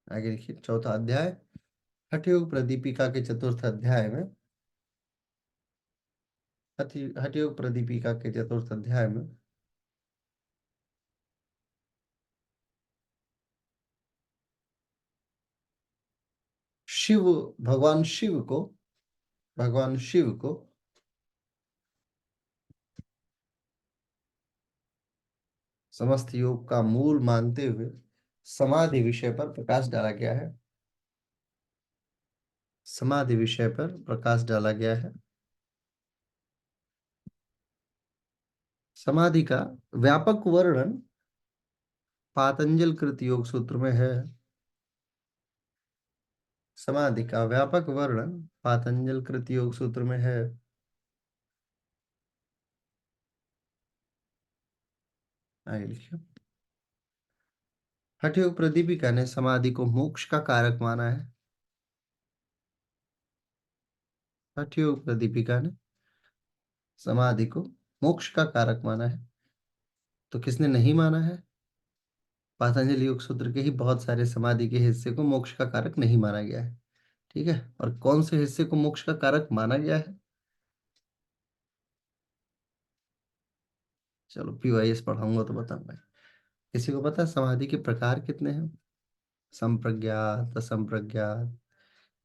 आगे लिखिए, चौथा अध्याय, हठ योग प्रदीपिका के चतुर्थ अध्याय में हठयोग प्रदीपिका के चतुर्थ अध्याय में शिव भगवान शिव को भगवान शिव को समस्त योग का मूल मानते हुए समाधि विषय पर प्रकाश डाला गया है। समाधि विषय पर प्रकाश डाला गया है। समाधि का व्यापक वर्णन पातंजल कृत योग सूत्र में है। समाधि का व्यापक वर्णन पातंजल कृत योग सूत्र में है। आगे लिखिए। हठयोग प्रदीपिका ने समाधि को मोक्ष का कारक माना है। हठयोग प्रदीपिका ने समाधि को मोक्ष का कारक माना है। तो किसने नहीं माना है? पातंजलि योग सूत्र के ही बहुत सारे समाधि के हिस्से को मोक्ष का कारक नहीं माना गया है। ठीक है, और कौन से हिस्से को मोक्ष का कारक माना गया है? चलो पीवाईएस पढ़ाऊंगा तो बताऊंगा। किसी को पता है समाधि के प्रकार कितने हैं? संप्रज्ञात, असंप्रज्ञात,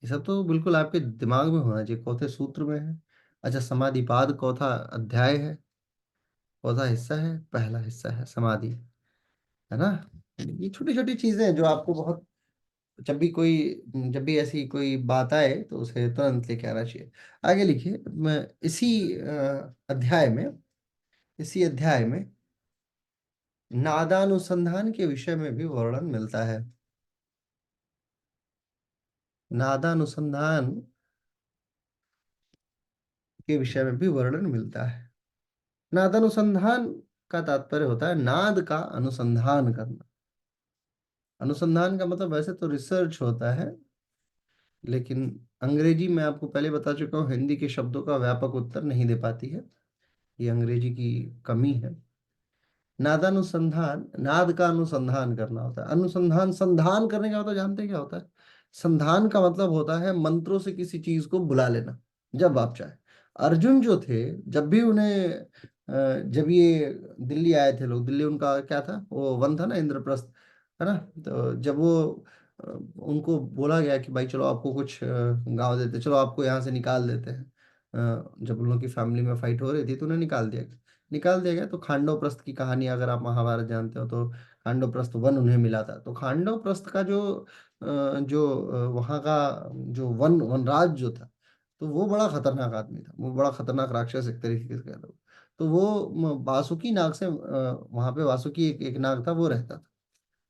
ये सब तो बिल्कुल आपके दिमाग में होना चाहिए। चौथे सूत्र में है। अच्छा, समाधिपाद चौथा अध्याय है, चौथा हिस्सा है, पहला हिस्सा है समाधि, है ना। ये छोटी छोटी चीजें हैं जो आपको बहुत, जब भी ऐसी कोई बात आए तो उसे तुरंत लेके आना चाहिए। आगे लिखिए। इसी अध्याय में, इसी अध्याय में नादानुसंधान के विषय में भी वर्णन मिलता है। नादानुसंधान के विषय में भी वर्णन मिलता है। नादानुसंधान का तात्पर्य होता है नाद का अनुसंधान करना। अनुसंधान का मतलब वैसे तो रिसर्च होता है, लेकिन अंग्रेजी में आपको पहले बता चुका हूँ, हिंदी के शब्दों का व्यापक उत्तर नहीं दे पाती है। ये अंग्रेजी की कमी है। नादानुसंधान, नाद का अनुसंधान करना होता है। अनुसंधान, संधान करने का होता है, जानते हैं क्या होता है? संधान का मतलब होता है मंत्रों से किसी चीज को बुला लेना जब आप चाहे। अर्जुन जो थे, जब भी उन्हें जब ये दिल्ली आए थे लोग, दिल्ली उनका क्या था, वो वन था ना, इंद्रप्रस्थ, है ना। तो जब वो उनको बोला गया कि भाई चलो आपको कुछ गांव देते, चलो आपको यहाँ से निकाल देते हैं। जब उन लोगों की फैमिली में फाइट हो रही थी तो उन्हें निकाल दिया गया। तो खांडव प्रस्थ की कहानी अगर आप महाभारत जानते हो तो खांडव प्रस्थ वन उन्हें मिला था। तो खांडव प्रस्थ का वहाँ का जो वनराज जो था, तो वो बड़ा खतरनाक आदमी था, वो बड़ा खतरनाक राक्षस एक तरीके से कह लो। तो वो वासुकी नाग से, वहां पे वासुकी एक नाग था, वो रहता था।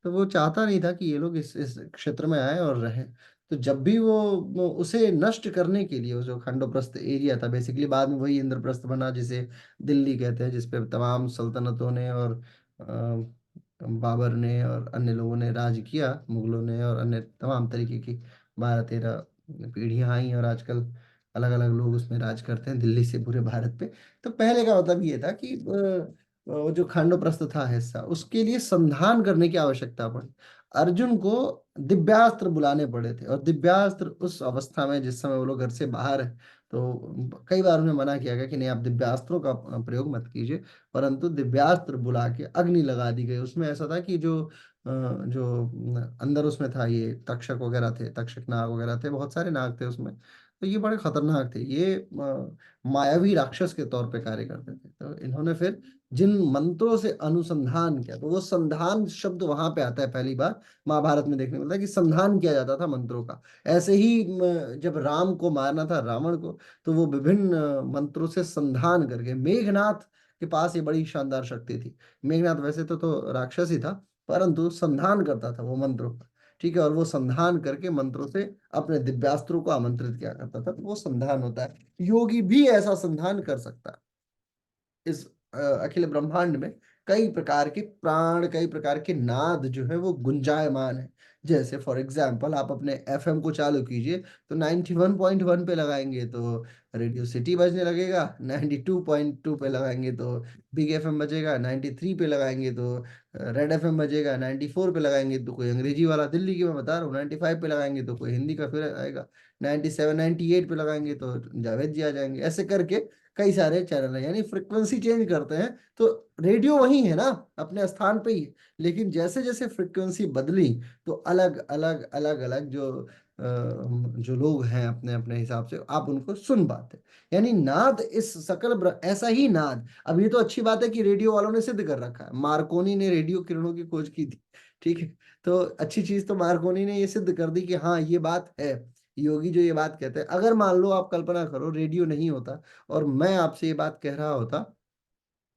तो वो चाहता नहीं था कि ये लोग इस क्षेत्र में आए और रहें। तो जब भी वो उसे नष्ट करने के लिए, वो जो खंडोप्रस्थ एरिया था, बेसिकली बाद में वही इंद्रप्रस्थ बना जिसे दिल्ली कहते हैं, जिसपे तमाम सल्तनतों ने और बाबर ने और अन्य लोगों ने राज किया, मुगलों ने और अन्य तमाम तरीके की 12-13 पीढ़ियां आई, और आजकल अलग अलग लोग उसमें राज करते हैं दिल्ली से पूरे भारत पे। तो पहले का मतलब ये था कि वो जो खांडवप्रस्थ था हिस्सा, उसके लिए संधान करने की आवश्यकता पड़ी। अर्जुन को दिव्यास्त्र बुलाने पड़े थे, और दिव्यास्त्र उस अवस्था में जिस समय वो लोग घर से बाहर है, तो कई बार उन्हें मना किया गया कि नहीं, आप दिव्यास्त्रों का प्रयोग मत कीजिए। परंतु दिव्यास्त्र बुला के अग्नि लगा दी गई। उसमें ऐसा था कि जो अंदर उसमें था, ये तक्षक वगैरह थे, तक्षक नाग वगैरह थे, बहुत सारे नाग थे उसमें। तो ये बड़े खतरनाक थे, ये मायावी राक्षस के तौर पे कार्य करते थे। तो इन्होंने फिर जिन मंत्रों से अनुसंधान किया, तो वो संधान शब्द वहां पे आता है पहली बार महाभारत में देखने को मिलता है कि संधान किया जाता था मंत्रों का। ऐसे ही जब राम को मारना था, रावण को, तो वो विभिन्न मंत्रों से संधान करके, मेघनाथ के पास ये बड़ी शानदार शक्ति थी। मेघनाथ वैसे तो राक्षस ही था, परंतु संधान करता था वो मंत्रों का। ठीक है, और वो संधान करके मंत्रों से अपने दिव्यास्त्रों को आमंत्रित किया करता था। तो वो संधान होता है। योगी भी ऐसा संधान कर सकता है। इस अखिल ब्रह्मांड में कई प्रकार के प्राण, कई प्रकार के नाद जो है वो गुंजायमान है। जैसे फॉर एग्जाम्पल आप अपने एफएम को चालू कीजिए, तो 91.1 पे लगाएंगे तो रेडियो सिटी बजने लगेगा, 92.2 पे लगाएंगे तो बिग एफएम बजेगा, 93 पे लगाएंगे तो रेड एफएम बजेगा, 94 पे लगाएंगे तो कोई अंग्रेजी वाला, दिल्ली की मैं बता रहा हूँ, 95 पे लगाएंगे तो कोई हिंदी का फिर आएगा, 97 98 पे लगाएंगे तो जावेद जी आ जाएंगे। ऐसे करके कई सारे चैनल है, यानी फ्रिक्वेंसी चेंज करते हैं तो रेडियो वही है ना, अपने स्थान पे ही है, लेकिन जैसे जैसे फ्रिक्वेंसी बदली तो अलग अलग अलग अलग जो लोग हैं अपने अपने हिसाब से आप उनको सुन पाते। यानी नाद इस ऐसा ही नाद। अब ये तो अच्छी बात है कि रेडियो वालों ने सिद्ध कर रखा है, मार्कोनी ने रेडियो किरणों की खोज की थी, ठीक है, तो अच्छी चीज तो मार्कोनी ने ये सिद्ध कर दी कि हाँ ये बात है। योगी जो ये बात कहते हैं, अगर मान लो आप कल्पना करो रेडियो नहीं होता और मैं आपसे ये बात कह रहा होता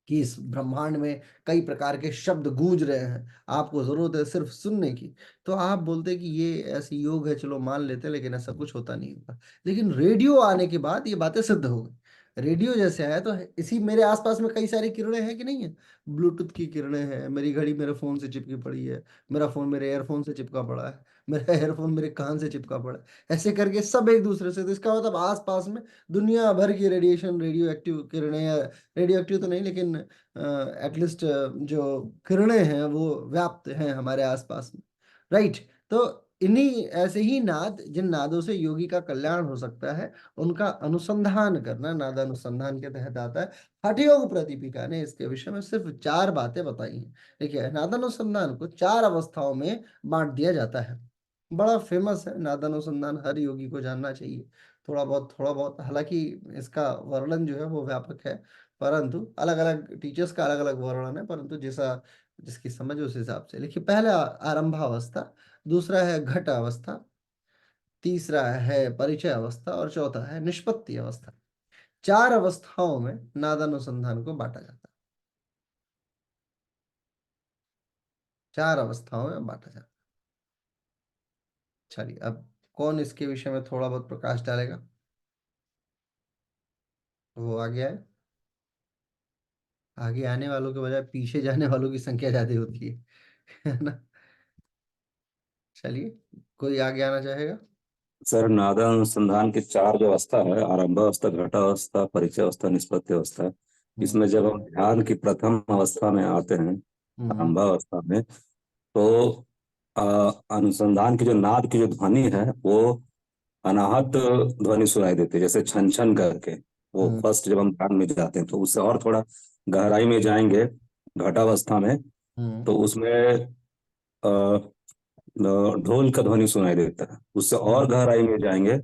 कि इस ब्रह्मांड में कई प्रकार के शब्द गूंज रहे हैं, आपको जरूरत है सिर्फ सुनने की, तो आप बोलते कि ये ऐसी योग है, चलो मान लेते, लेकिन ऐसा कुछ होता नहीं होगा। लेकिन रेडियो आने के बाद ये बातें सिद्ध हो गई। रेडियो जैसे आया तो इसी मेरे आसपास में कई सारी किरणें हैं कि नहीं है, ब्लूटूथ की किरणें हैं, मेरी घड़ी मेरे फोन से चिपकी पड़ी है, मेरा फोन मेरे एयरफोन से चिपका पड़ा है, मेरा एयरफोन मेरे कान से चिपका पड़ा है, ऐसे करके सब एक दूसरे से, तो इसका मतलब आसपास में दुनिया भर की रेडिएशन, रेडियो एक्टिव किरणें, रेडियो एक्टिव तो नहीं लेकिन एटलीस्ट जो किरणें हैं वो व्याप्त हैं हमारे आसपास में, राइट। तो इन्हीं ऐसे ही नाद, जिन नादों से योगी का कल्याण हो सकता है, उनका अनुसंधान करना नादानुसंधान के तहत आता है। हठ योग प्रदीपिका ने इसके विषय में सिर्फ 4 बातें बताई हैं। देखिए, नादानुसंधान को 4 अवस्थाओं में बांट दिया जाता है। बड़ा फेमस है नादानुसंधान, हर योगी को जानना चाहिए थोड़ा बहुत, हालांकि इसका वर्णन जो है वो व्यापक है, परंतु अलग अलग टीचर्स का अलग अलग वर्णन है, परंतु जैसा जिसकी समझ उस हिसाब से लिखिए। पहला आरंभावस्था, दूसरा है घट अवस्था, तीसरा है परिचय अवस्था और चौथा है निष्पत्ति अवस्था। 4 अवस्थाओं में नादानुसंधान को बांटा जाता है, 4 अवस्थाओं में बांटा जाता है। चलिए, अब कौन इसके विषय में थोड़ा बहुत प्रकाश डालेगा, वो आ गया है। आगे आने वालों के बजाय पीछे जाने वालों की संख्या ज्यादा होती है ना। चलिए, कोई आगे आना चाहेगा। सर, नादा अनुसंधान की 4 जो अवस्था है, आरंभ अवस्था, घटावस्था, परिचय अवस्था, निष्पत्ति अवस्था, हम्म इसमें जब हम ध्यान की प्रथम अवस्था में आते हैं, हम्म आरंभावस्था में, तो अनुसंधान की जो नाद की जो ध्वनि है वो अनाहत ध्वनि सुनाई देती है, जैसे छन छन करके। वो हम्म फर्स्ट जब हम ध्यान में जाते हैं तो उससे और थोड़ा गहराई में जाएंगे घटावस्था में, हम्म तो उसमें ढोल का ध्वनि सुनाई देता है। उससे और हम्म गहराई में जाएंगे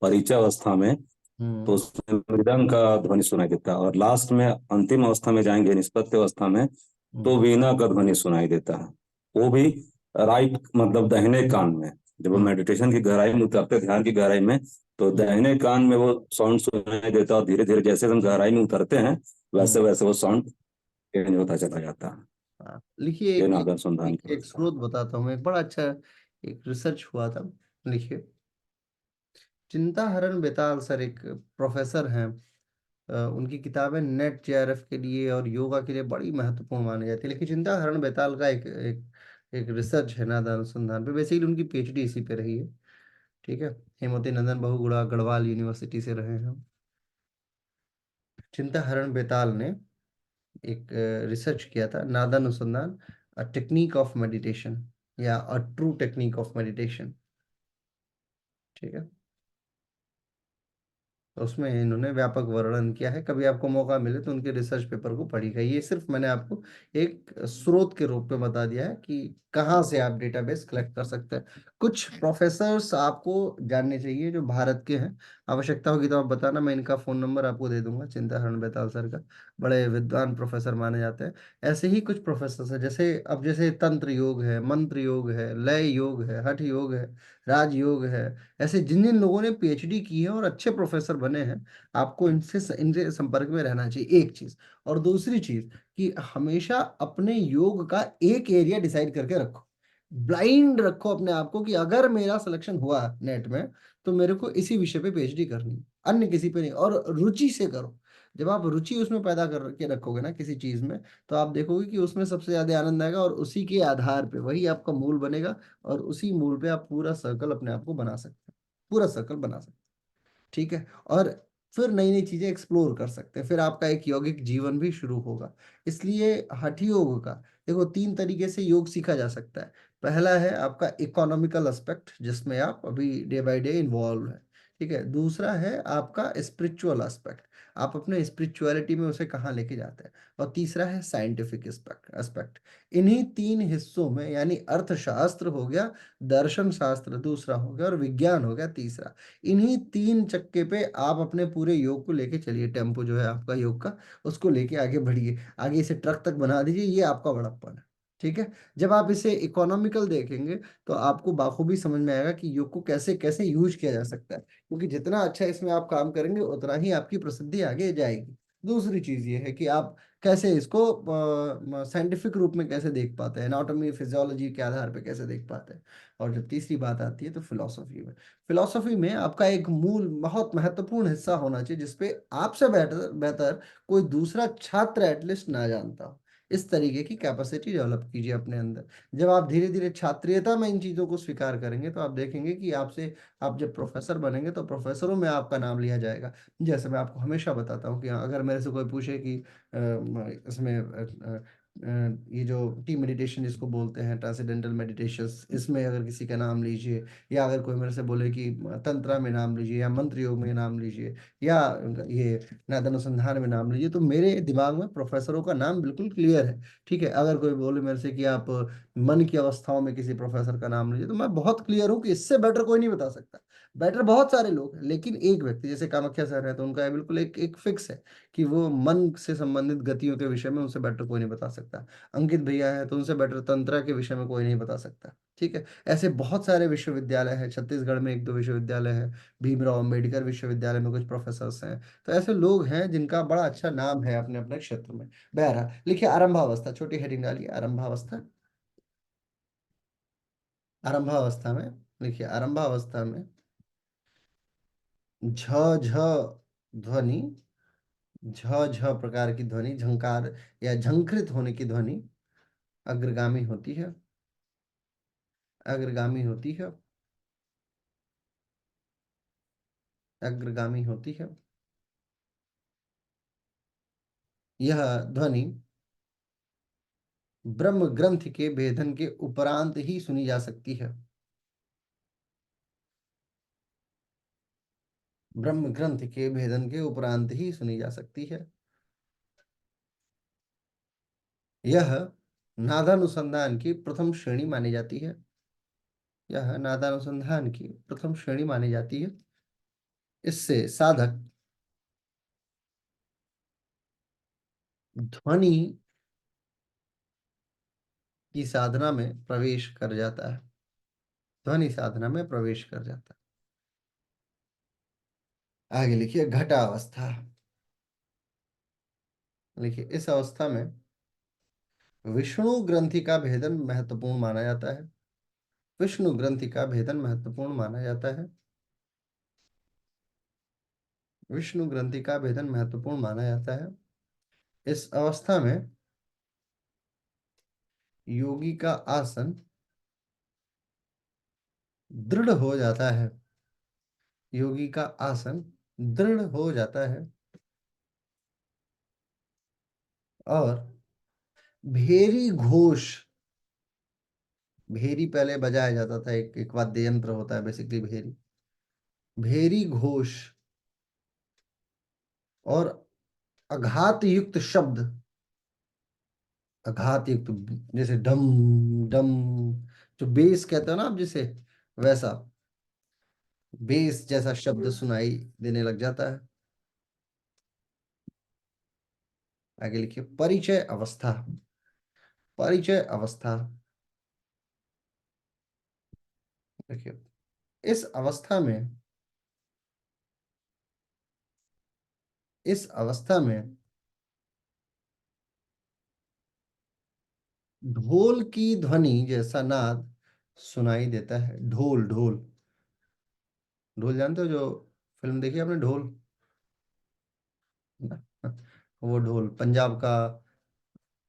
परिचय अवस्था में, तो हम्म उसमें मृदंग का ध्वनि सुनाई देता है। और लास्ट में अंतिम अवस्था में जाएंगे निष्पत्ति अवस्था में, तो हम्म वीणा का ध्वनि सुनाई देता है। वो भी राइट, मतलब दाहिने कान में। जब हम हम्म मेडिटेशन की गहराई में उतरते हैं, ध्यान की गहराई में, तो दाहिने कान में वो साउंड सुनाई देता है। और धीरे धीरे जैसे हम गहराई में उतरते हैं, वैसे हम्म। वैसे वो साउंड चेंज होता चला जाता है। हाँ, लिखिए, ये एक नाद अनुसंधान की एक अवस्था है। स्रोत बताता हूँ, एक बड़ा अच्छा एक रिसर्च हुआ था। लिखिए, चिंताहरण बेताल सर एक प्रोफेसर हैं, उनकी किताबें नेट जेआरएफ के लिए और योगा के लिए बड़ी महत्वपूर्ण मानी जाती है। लेकिन चिंताहरण बेताल का एक एक एक रिसर्च है नादा अनुसंधान पे, बेसिकली उनकी पीएचडी इसी पे रही है, ठीक है। हेमवती नंदन बहुगुणा गढ़वाल यूनिवर्सिटी से रहे हैं। चिंताहरण बेताल ने एक रिसर्च किया था, नादा अनुसंधान, अ टेक्निक ऑफ मेडिटेशन या a true technique of meditation, ठीक है। तो उसमें इन्होंने व्यापक वर्णन किया है, कभी आपको मौका मिले तो उनके रिसर्च पेपर को पढ़िएगा। ये सिर्फ मैंने आपको एक स्रोत के रूप में बता दिया है कि कहाँ से आप डेटाबेस कलेक्ट कर सकते हैं। कुछ प्रोफेसर्स आपको जानने चाहिए जो भारत के हैं, आवश्यकता होगी तो आप बताना, मैं इनका फोन नंबर आपको दे दूंगा, चिंताहरण बेताल सर का, बड़े विद्वान प्रोफेसर माने जाते हैं। ऐसे ही कुछ प्रोफेसर हैं, जैसे अब जैसे तंत्र योग है, मंत्र योग है, लय योग है, हठ योग है, राजयोग है, ऐसे जिन जिन लोगों ने पीएचडी की है और अच्छे प्रोफेसर बने हैं, आपको इनसे संपर्क में रहना चाहिए, एक चीज। और दूसरी चीज कि हमेशा अपने योग का एक एरिया डिसाइड करके रखो, ब्लाइंड रखो अपने आप को कि अगर मेरा सिलेक्शन हुआ नेट में तो मेरे को इसी विषय पे पीएचडी करनी है, अन्य किसी पे नहीं, और रुचि से करो। जब आप रुचि उसमें पैदा करके रखोगे ना किसी चीज में, तो आप देखोगे कि उसमें सबसे ज्यादा आनंद आएगा, और उसी के आधार पे वही आपका मूल बनेगा, और उसी मूल पे आप पूरा सर्कल अपने आप को बना सकते हैं, पूरा सर्कल बना सकते हैं, ठीक है। और फिर नई नई चीजें एक्सप्लोर कर सकते हैं, फिर आपका एक यौगिक जीवन भी शुरू होगा। इसलिए हठ योग का, देखो, 3 तरीके से योग सीखा जा सकता है। पहला है आपका इकोनॉमिकल एस्पेक्ट, जिसमें आप अभी डे बाय डे इन्वॉल्व है, ठीक है। दूसरा है आपका स्पिरिचुअल एस्पेक्ट, आप अपने स्पिरिचुअलिटी में उसे कहाँ लेके जाते हैं। और तीसरा है साइंटिफिक एस्पेक्ट। इन्हीं तीन हिस्सों में, यानी अर्थशास्त्र हो गया, दर्शन शास्त्र दूसरा हो गया, और विज्ञान हो गया तीसरा, इन्हीं तीन चक्के पे आप अपने पूरे योग को लेके चलिए। टेम्पो जो है आपका योग का, उसको लेके आगे बढ़िए, आगे इसे ट्रक तक बना दीजिए, ये आपका बड़प्पन है। ठीक है। जब आप इसे इकोनॉमिकल देखेंगे तो आपको बाखूबी समझ में आएगा कि योग को कैसे कैसे यूज किया जा सकता है, क्योंकि जितना अच्छा इसमें आप काम करेंगे उतना ही आपकी प्रसिद्धि आगे जाएगी। दूसरी चीज ये है कि आप कैसे इसको साइंटिफिक रूप में कैसे देख पाते हैं, एनाटॉमी फिजियोलॉजी के आधार पे कैसे देख पाते हैं। और जब तीसरी बात आती है तो फिलोसफी में, फिलोसफी में आपका एक मूल बहुत महत्वपूर्ण हिस्सा होना चाहिए जिसपे आपसे बेहतर बेहतर कोई दूसरा छात्र एटलीस्ट ना जानता हो। इस तरीके की कैपेसिटी डेवलप कीजिए अपने अंदर। जब आप धीरे धीरे छात्रीयता में इन चीज़ों को स्वीकार करेंगे तो आप देखेंगे कि आपसे, आप जब प्रोफेसर बनेंगे तो प्रोफेसरों में आपका नाम लिया जाएगा। जैसे मैं आपको हमेशा बताता हूँ कि अगर मेरे से कोई पूछे कि इसमें ये जो टी मेडिटेशन जिसको बोलते हैं, ट्रांसेंडेंटल मेडिटेशन, इसमें अगर किसी का नाम लीजिए, या अगर कोई मेरे से बोले कि तंत्रा में नाम लीजिए, या मंत्र योग में नाम लीजिए, या ये नाद अनुसंधान में नाम लीजिए, तो मेरे दिमाग में प्रोफेसरों का नाम बिल्कुल क्लियर है। ठीक है। अगर कोई बोले मेरे से कि आप मन की अवस्थाओं में किसी प्रोफेसर का नाम लीजिए, तो मैं बहुत क्लियर हूँ कि इससे बेटर कोई नहीं बता सकता। बेटर बहुत सारे लोग हैं, लेकिन एक व्यक्ति जैसे कामाख्या सर है, तो उनका बिल्कुल एक एक फिक्स है कि वो मन से संबंधित गतियों के विषय में उनसे बेटर कोई नहीं बता सकता। अंकित भैया है तो उनसे बेटर तंत्रा के विषय में कोई नहीं बता सकता। ठीक है। ऐसे बहुत सारे विश्वविद्यालय हैं, छत्तीसगढ़ में एक दो विश्वविद्यालय है, भीमराव अम्बेडकर विश्वविद्यालय में कुछ प्रोफेसर्स हैं। तो ऐसे लोग हैं जिनका बड़ा अच्छा नाम है अपने अपने क्षेत्र में। बहरहाल लिखिए आरंभावस्था, छोटी हेडिंग डालिए आरंभावस्था। आरंभावस्था में लिखिए, आरंभावस्था में झ झ ध्वनि, झ झ प्रकार की ध्वनि, झंकार या झंकृत होने की ध्वनि अग्रगामी होती है, अग्रगामी होती है, अग्रगामी होती है। यह ध्वनि ब्रह्म ग्रंथ के भेदन के उपरांत ही सुनी जा सकती है। ब्रह्म ग्रंथ के भेदन के उपरांत ही सुनी जा सकती है। यह नादानुसंधान की प्रथम श्रेणी मानी जाती है। यह नादानुसंधान की प्रथम श्रेणी मानी जाती है। इससे साधक ध्वनि की साधना में प्रवेश कर जाता है, ध्वनि साधना में प्रवेश कर जाता है। आगे लिखिए घटा अवस्था। लिखिए इस अवस्था में विष्णु ग्रंथि का भेदन महत्वपूर्ण माना जाता है। विष्णु ग्रंथि का भेदन महत्वपूर्ण माना जाता है। विष्णु ग्रंथि का भेदन महत्वपूर्ण माना जाता है। इस अवस्था में योगी का आसन दृढ़ हो जाता है। योगी का आसन दृढ़ हो जाता है और भेरी घोष, भेरी पहले बजाया जाता था, एक एक वाद्य यंत्र होता है बेसिकली भेरी, भेरी घोष और आघात युक्त शब्द, आघात युक्त, जैसे डम डम, जो बेस कहते हो ना आप जिसे, वैसा बेस जैसा शब्द सुनाई देने लग जाता है। आगे लिखिए परिचय अवस्था। परिचय अवस्था। देखिए इस अवस्था में, इस अवस्था में ढोल की ध्वनि जैसा नाद सुनाई देता है। ढोल, ढोल, ढोल जानते हो, जो फिल्म देखी है आपने ढोल? वो ढोल पंजाब का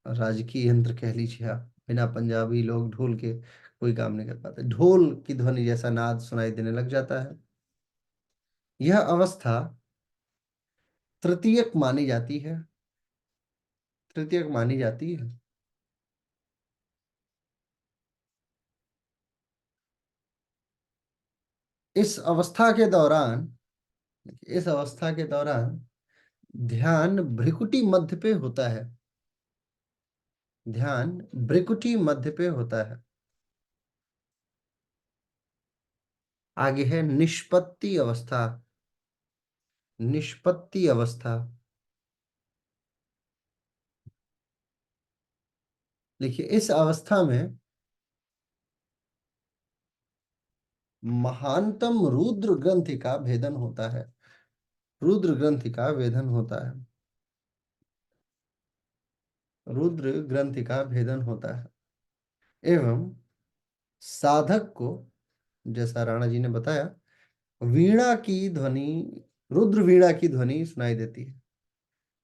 राजकीय यंत्र कह लीजिए आप। बिना पंजाबी लोग ढोल के कोई काम नहीं कर पाते। ढोल की ध्वनि जैसा नाद सुनाई देने लग जाता है। यह अवस्था तृतीयक मानी जाती है। तृतीयक मानी जाती है। इस अवस्था के दौरान, इस अवस्था के दौरान ध्यान भ्रिकुटी मध्य पे होता है। ध्यान भ्रिकुटी मध्य पे होता है। आगे है निष्पत्ति अवस्था। निष्पत्ति अवस्था। देखिए, इस अवस्था में महानतम रुद्र ग्रंथि का भेदन होता है। रुद्र ग्रंथि का भेदन होता है। रुद्र ग्रंथि का भेदन होता है एवं साधक को, जैसा राणा जी ने बताया, वीणा की ध्वनि, रुद्र वीणा की ध्वनि सुनाई देती है।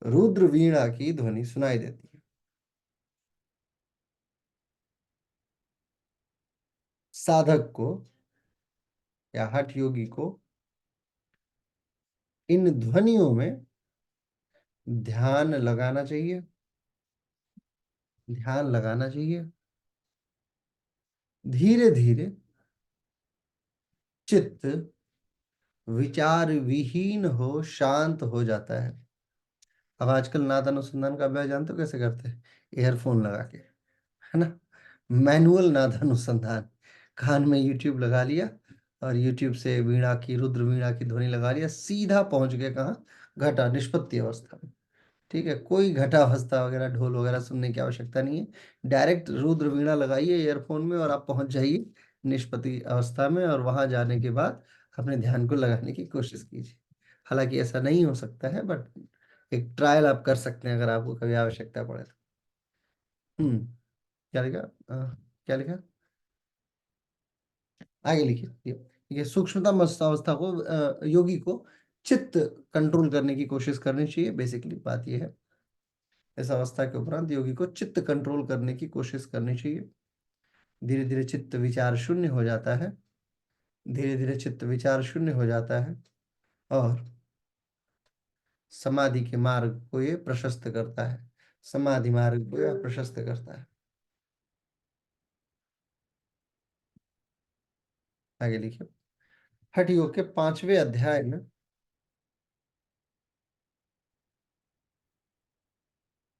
रुद्र वीणा की ध्वनि सुनाई देती है। साधक को या हठ योगी को इन ध्वनियों में ध्यान लगाना चाहिए। ध्यान लगाना चाहिए। धीरे धीरे चित्त विचार विहीन हो शांत हो जाता है। अब आजकल नाद अनुसंधान का अभ्यास जानते हो कैसे करते हैं? ईयरफोन लगा के, है ना। मैनुअल नाद अनुसंधान, कान में यूट्यूब लगा लिया और यूट्यूब से वीणा की, रुद्र वीणा की ध्वनि लगा लिया, सीधा पहुंच गए कहाँ? घटा निष्पत्ति अवस्था में। ठीक है, कोई घटा अवस्था वगैरह ढोल वगैरह सुनने की आवश्यकता नहीं है। डायरेक्ट रुद्र वीणा लगाइए ईयरफोन में और आप पहुंच जाइए निष्पत्ति अवस्था में, और वहां जाने के बाद अपने ध्यान को लगाने की कोशिश कीजिए। हालांकि ऐसा नहीं हो सकता है, बट एक ट्रायल आप कर सकते हैं अगर आपको कभी आवश्यकता पड़े तो। क्या लिखा? क्या लिखा? आगे लिखिए। ये सूक्ष्मतम अवस्था को योगी को चित्त कंट्रोल करने की कोशिश करनी चाहिए। बेसिकली बात यह है, इस अवस्था के उपरांत योगी को चित्त कंट्रोल करने की कोशिश करनी चाहिए। धीरे धीरे चित्त विचार शून्य हो जाता है। धीरे धीरे चित्त विचार शून्य हो जाता है और समाधि के मार्ग को ये प्रशस्त करता है। समाधि मार्ग को यह प्रशस्त करता है। आगे लिखिए। हठ योग के 5वें अध्याय में,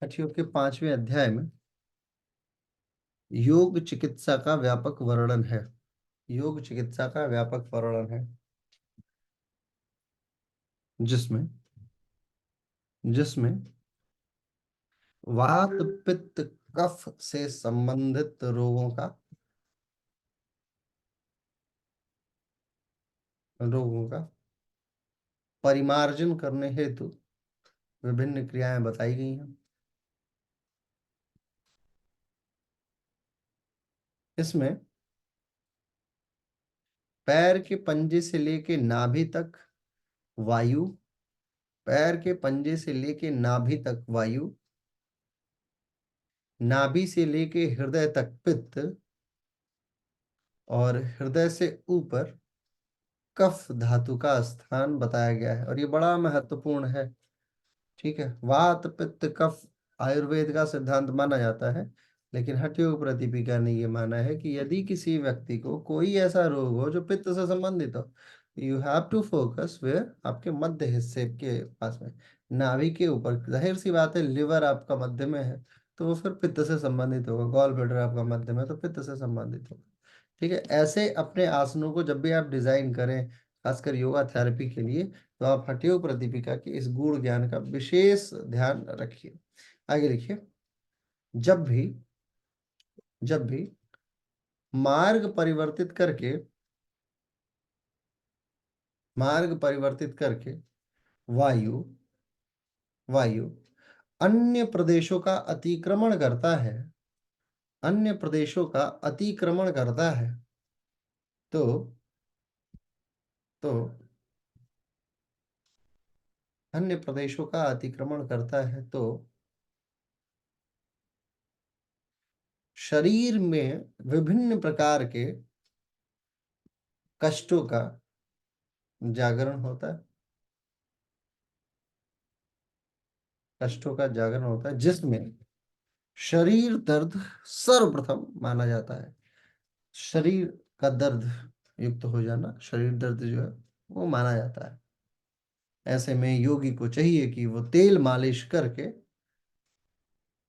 हठ योग के 5वें अध्याय में योग चिकित्सा का व्यापक वर्णन है। योग चिकित्सा का व्यापक वर्णन है, जिसमें जिसमें वात पित्त कफ से संबंधित रोगों का परिमार्जन करने हेतु विभिन्न क्रियाएं बताई गई हैं। इसमें पैर के पंजे से लेके नाभि तक वायु, पैर के पंजे से लेके नाभि तक वायु, नाभि से लेके हृदय तक पित्त, और हृदय से ऊपर कफ धातु का स्थान बताया गया है, और ये बड़ा महत्वपूर्ण है। ठीक है, वात पित्त कफ आयुर्वेद का सिद्धांत माना जाता है, लेकिन हठयोग प्रतिपिका ने ये माना है कि यदि किसी व्यक्ति को कोई ऐसा रोग हो जो पित्त से संबंधित हो, you have to focus where, आपके मध्य हिस्से के पास में, नाभि के ऊपर। जाहिर सी बात है, लिवर आपका मध्य में है तो वो फिर पित्त से संबंधित होगा। गॉल ब्लैडर आपका मध्य में है तो पित्त से संबंधित होगा। ठीक है, ऐसे अपने आसनों को जब भी आप डिजाइन करें, खासकर योगा थेरेपी के लिए, तो आप हठयोग प्रदीपिका के इस गूढ़ ज्ञान का विशेष ध्यान रखिए। आगे लिखिए। जब भी जब भी मार्ग परिवर्तित करके मार्ग परिवर्तित करके वायु वायु अन्य प्रदेशों का अतिक्रमण करता है, अन्य प्रदेशों का अतिक्रमण करता है, तो तो अन्य प्रदेशों का अतिक्रमण करता है तो शरीर में विभिन्न प्रकार के कष्टों का जागरण होता है। कष्टों का जागरण होता है, जिसमें शरीर दर्द सर्वप्रथम माना जाता है। शरीर का दर्द युक्त हो जाना, शरीर दर्द जो है वो माना जाता है। ऐसे में योगी को चाहिए कि वो तेल मालिश करके,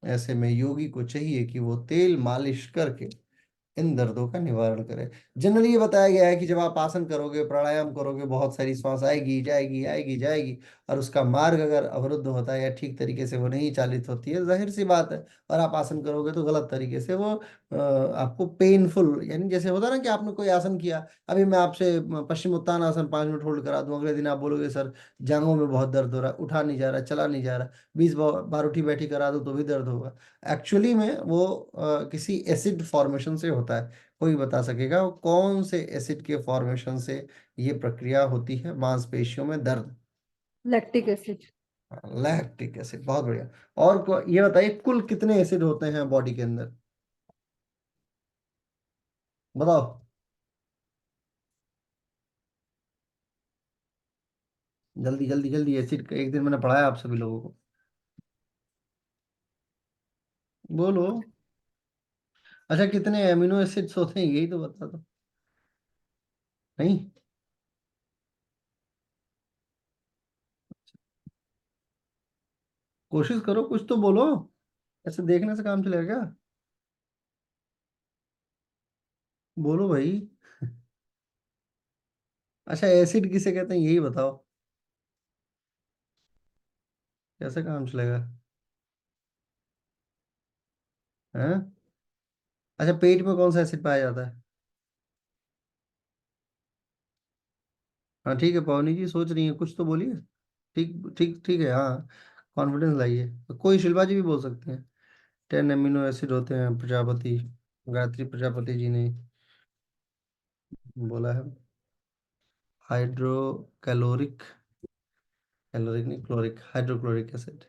ऐसे में योगी को चाहिए कि वो तेल मालिश करके इन दर्दों का निवारण करे। जनरली ये बताया गया है कि जब आप आसन करोगे, प्राणायाम करोगे, बहुत सारी श्वास आएगी जाएगी आएगी जाएगी, और उसका मार्ग अगर अवरुद्ध होता है या ठीक तरीके से वो नहीं चालित होती है, जाहिर सी बात है, और आप आसन करोगे तो गलत तरीके से वो आपको पेनफुल, यानी जैसे होता है ना कि आपने कोई आसन किया, अभी मैं आपसे पश्चिम उत्तान आसन 5 मिनट होल्ड करा दूं, अगले दिन आप बोलोगे सर जांघों में बहुत दर्द हो रहा है, उठा नहीं जा रहा, चला नहीं जा रहा, 20 बार उठी बैठी करा दो तो भी दर्द होगा। एक्चुअली में वो किसी एसिड फॉर्मेशन से होता है। कोई बता सकेगा वो कौन से एसिड के फॉर्मेशन से ये प्रक्रिया होती है मांसपेशियों में दर्द? Lactic acid. लैक्टिक एसिड, बहुत बढ़िया। और ये बताइए कुल कितने एसिड होते हैं बॉडी के अंदर, बताओ। जल्दी जल्दी जल्दी, एसिड का एक दिन मैंने पढ़ाया आप सभी लोगों को, बोलो। अच्छा, कितने एमिनो एसिड्स होते हैं यही तो बता दो। नहीं, कोशिश करो, कुछ तो बोलो, ऐसे देखने से काम चलेगा क्या? बोलो भाई। अच्छा, एसिड किसे कहते हैं यही बताओ, कैसे काम चलेगा? हैं? अच्छा, पेट में कौन सा एसिड पाया जाता है? हाँ ठीक है, पवनी जी सोच रही है, कुछ तो बोलिए। ठीक ठीक ठीक है, हाँ, कॉन्फिडेंस लाइए। कोई शिल्पा जी भी बोल सकते हैं। 10 एमिनो एसिड होते हैं, प्रजापति, गायत्री प्रजापति जी ने बोला है। हाइड्रो कैलोरिक, कैलोरिक नहीं, क्लोरिक, हाइड्रोक्लोरिक एसिड।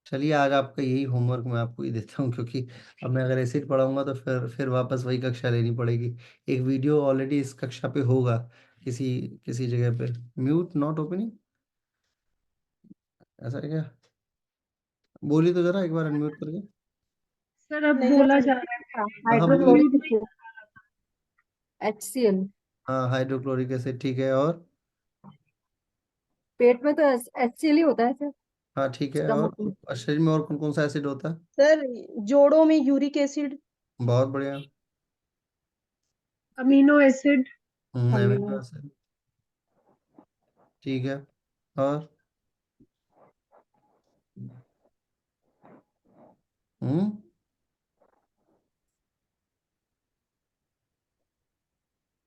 चलिए, आज आपका यही होमवर्क मैं आपको ही देता हूँ, क्योंकि अब मैं अगर एसिड पढ़ाऊंगा तो फिर वापस वही कक्षा लेनी पड़ेगी। एक वीडियो ऑलरेडी इस कक्षा पे होगा, किसी किसी जगह पे। म्यूट नॉट ओपनिंग, ऐसा है क्या? बोलिए तो जरा एक बार अनम्यूट करके। सर अब नहीं बोला सर, जा रहा है हाँ हाँ, बोलिए। Hydrochloric HCl। हाँ, हाइड्रोक्लोरिक एसिड, ठीक है, और? पेट में तो HCl ही होता है सर, हाँ ठीक है, स्टमक में। और शरीर में और कौन कौन सा एसिड होता है? सर जोड़ों में यूरिक एसिड। बहुत बढ़िया। Amino acid. Amino amino. Acid, ठीक है, और? हम्म,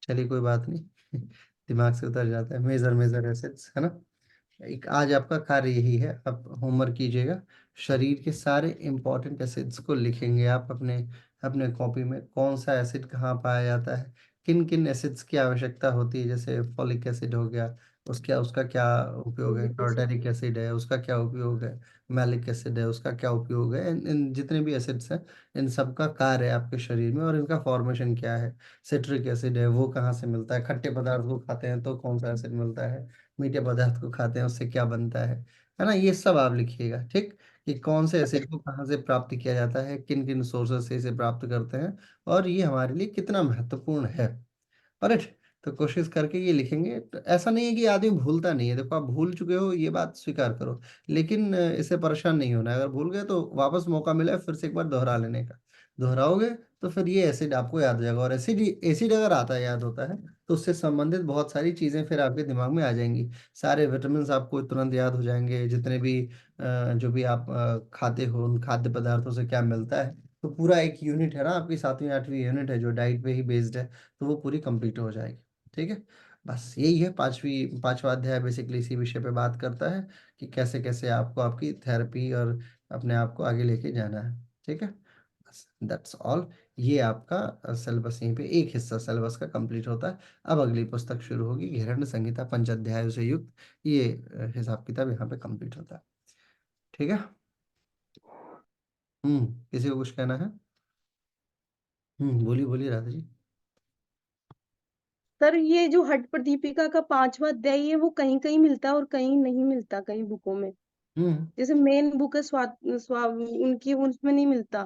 चलिए कोई बात नहीं, दिमाग से उतर जाता है, मेजर मेजर एसिड्स, है ना। एक आज आपका कार्य यही है, आप होमवर्क कीजिएगा, शरीर के सारे इंपॉर्टेंट एसिड्स को लिखेंगे आप अपने अपने कॉपी में, कौन सा एसिड कहाँ पाया जाता है, किन किन एसिड्स की आवश्यकता होती है, जैसे फॉलिक एसिड हो गया, उसका उसका क्या उपयोग है, टार्टरिक एसिड है उसका क्या उपयोग है, मैलिक एसिड है उसका क्या उपयोग है, इन जितने भी एसिड्स हैं, इन सब का कार्य है आपके शरीर में, और इनका फॉर्मेशन क्या है। सिट्रिक एसिड है वो कहाँ से मिलता है, खट्टे पदार्थ को खाते हैं तो कौन सा एसिड मिलता है, मीठे पदार्थ को खाते हैं उससे क्या बनता है ना, ये सब आप लिखिएगा, ठीक। कि कौन से एसिड को कहाँ से प्राप्त किया जाता है, किन किन सोर्सेस से इसे प्राप्त करते हैं, और ये हमारे लिए कितना महत्वपूर्ण है। राइट, तो कोशिश करके ये लिखेंगे, तो ऐसा नहीं है कि आदमी भूलता नहीं है, देखो आप भूल चुके हो ये बात स्वीकार करो, लेकिन इससे परेशान नहीं होना है, अगर भूल गए तो वापस मौका मिला है फिर से एक बार दोहरा लेने का, दोहराओगे तो फिर ये एसिड आपको याद हो जाएगा, और एसिड एसिड अगर आता है, याद होता है, तो उससे संबंधित बहुत सारी चीजें फिर आपके दिमाग में आ जाएंगी, सारे विटामिन आपको तुरंत याद हो जाएंगे, जितने भी जो भी आप खाते हो उन खाद्य पदार्थों से क्या मिलता है, तो पूरा एक यूनिट है ना, आपकी 7वीं 8वीं यूनिट है जो डाइट पे ही बेस्ड है, तो वो पूरी कंप्लीट हो जाएगी। ठीक है, बस यही है, पांचवा अध्याय बेसिकली इसी विषय पे बात करता है कि कैसे कैसे आपको आपकी थेरेपी और अपने आप को आगे लेके जाना है। ठीक है, बस दैट्स ऑल। ये आपका सिलेबस यहीं पे एक हिस्सा सिलेबस का कंप्लीट होता है। अब अगली पुस्तक शुरू होगी, हिरण्य संहिता 5 अध्यायों से युक्त, ये हिसाब किताब यहाँ पे कंप्लीट होता है। ठीक है। किसी को कुछ कहना है? बोलिए बोलिए राधा जी। सर ये जो हट प्रदीपिका का 5वां अध्याय है वो कहीं कहीं मिलता है और कहीं नहीं मिलता, कहीं बुकों में। हम्म जैसे मेन बुक है उनकी, उसमें नहीं मिलता।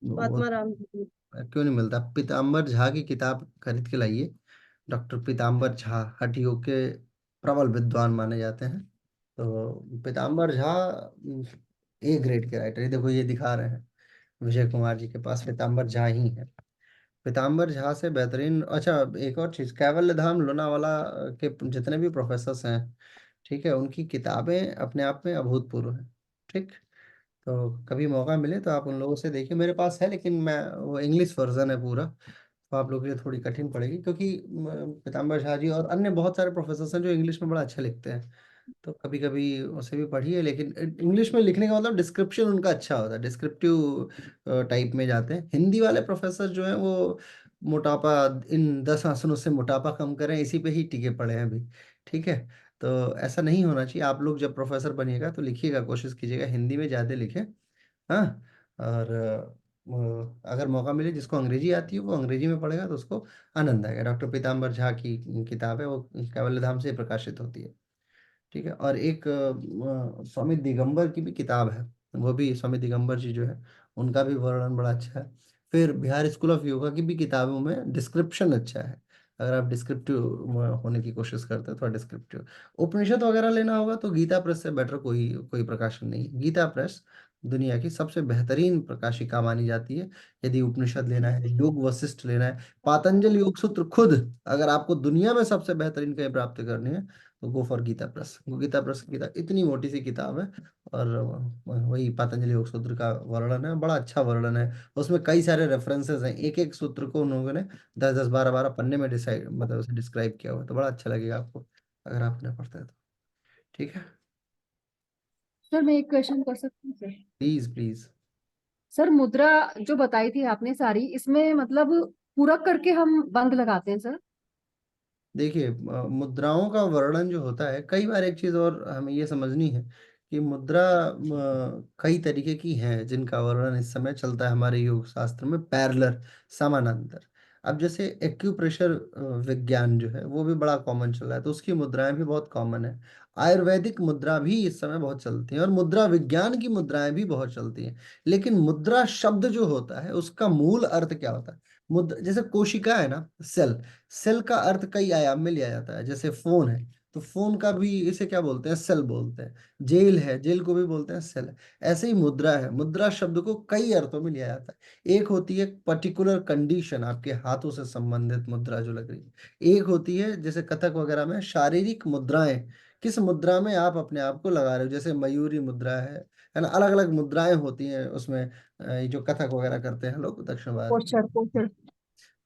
वो स्वात्मा राम जी की। क्यों नहीं मिलता? पीताम्बर झा की किताब खरीद के लाइए, डॉक्टर पीताम्बर झा हठयोग के प्रबल विद्वान माने जाते हैं। तो पीताम्बर झा ए ग्रेड के राइटर, ये देखो ये दिखा रहे हैं विजय कुमार जी के पास पीताम्बर झा ही है। पीताम्बर झा से बेहतरीन, अच्छा एक और चीज, कैवल्य धाम लोनावाला के जितने भी प्रोफेसर्स हैं, ठीक है, उनकी किताबें अपने आप में अभूतपूर्व हैं। ठीक, तो कभी मौका मिले तो आप उन लोगों से देखिए, मेरे पास है लेकिन मैं वो इंग्लिश वर्जन है पूरा, तो आप लोगों के लिए थोड़ी कठिन पड़ेगी, क्योंकि पीताम्बर झा जी और अन्य बहुत सारे प्रोफेसर हैं जो इंग्लिश में बड़ा अच्छा लिखते हैं, तो कभी कभी उसे भी पढ़िए। लेकिन इंग्लिश में लिखने का मतलब डिस्क्रिप्शन उनका अच्छा होता है, डिस्क्रिप्टिव टाइप में जाते हैं। हिंदी वाले प्रोफेसर जो हैं वो मोटापा, इन 10 आसनों से मोटापा कम करें, इसी पे ही टिके पड़े हैं अभी। ठीक है, तो ऐसा नहीं होना चाहिए। आप लोग जब प्रोफेसर बनिएगा तो लिखिएगा, कोशिश कीजिएगा हिंदी में ज़्यादा लिखें। हाँ, और अगर मौका मिले जिसको अंग्रेजी आती है वो अंग्रेजी में पढ़ेगा तो उसको आनंद आएगा। डॉक्टर पीताम्बर झा की किताब है, वो कैवल्य धाम से प्रकाशित होती है। ठीक है, और एक स्वामी दिगंबर की भी किताब है, वो भी स्वामी दिगंबर जी जो है उनका भी वर्णन बड़ा अच्छा है। फिर बिहार स्कूल ऑफ योगा की भी किताबों में डिस्क्रिप्शन अच्छा है। अगर आप डिस्क्रिप्टिव होने की कोशिश करते हैं तो डिस्क्रिप्टिव। उपनिषद वगैरह लेना होगा तो गीता प्रेस से बेटर कोई कोई प्रकाशन नहीं है। गीता प्रेस दुनिया की सबसे बेहतरीन प्रकाशिका मानी जाती है। यदि उपनिषद लेना है, योग वशिष्ठ लेना है, पातंजल योग सूत्र खुद, अगर आपको दुनिया में सबसे बेहतरीन कहीं प्राप्त करनी है तो go for Gita Press. Gita Press की किताब इतनी मोटी सी किताब है, और वही पतंजलि योग सूत्र का वर्णन है, बड़ा अच्छा वर्णन है। उसमें कई सारे रेफरेंसेस हैं, एक एक सूत्र को उन लोगों ने 10 10 12 12 पन्ने में डिसाइड मतलब उसे डिस्क्राइब किया हुआ है, तो बड़ा अच्छा लगेगा आपको अगर आपने पढ़ता है तो। ठीक है, सर मैं एक क्वेश्चन कर सकती हूँ सर? Please please. सर मुद्रा जो बताई थी आपने सारी, इसमें मतलब पूरक करके हम बंद लगाते हैं सर? देखिए मुद्राओं का वर्णन जो होता है, कई बार एक चीज और हमें ये समझनी है कि मुद्रा कई तरीके की हैं जिनका वर्णन इस समय चलता है हमारे योग शास्त्र में, पैरेलल, समानांतर। अब जैसे एक्यूप्रेशर विज्ञान जो है वो भी बड़ा कॉमन चल रहा है, तो उसकी मुद्राएं भी बहुत कॉमन है। आयुर्वेदिक मुद्रा भी इस समय बहुत चलती है, और मुद्रा विज्ञान की मुद्राएं भी बहुत चलती हैं। लेकिन मुद्रा शब्द जो होता है उसका मूल अर्थ क्या होता है? मुद्रा, जैसे कोशिका है ना, सेल, सेल का अर्थ कई आयाम में लिया जाता है। जैसे फोन है तो फोन का भी इसे क्या बोलते हैं? सेल बोलते हैं। जेल है, जेल को भी बोलते हैं सेल। ऐसे ही मुद्रा है, मुद्रा शब्द को कई अर्थों में लिया जाता है। एक होती है पर्टिकुलर कंडीशन, आपके हाथों से संबंधित मुद्रा जो लग रही है। एक होती है जैसे कथक वगैरह में शारीरिक मुद्राएं, किस मुद्रा में आप अपने आप को लगा रहे हो, जैसे मयूरी मुद्रा है ना, अलग अलग मुद्राएं होती हैं उसमें। ये जो कथक वगैरह करते हैं लोग दक्षिण भारत में। Posture posture.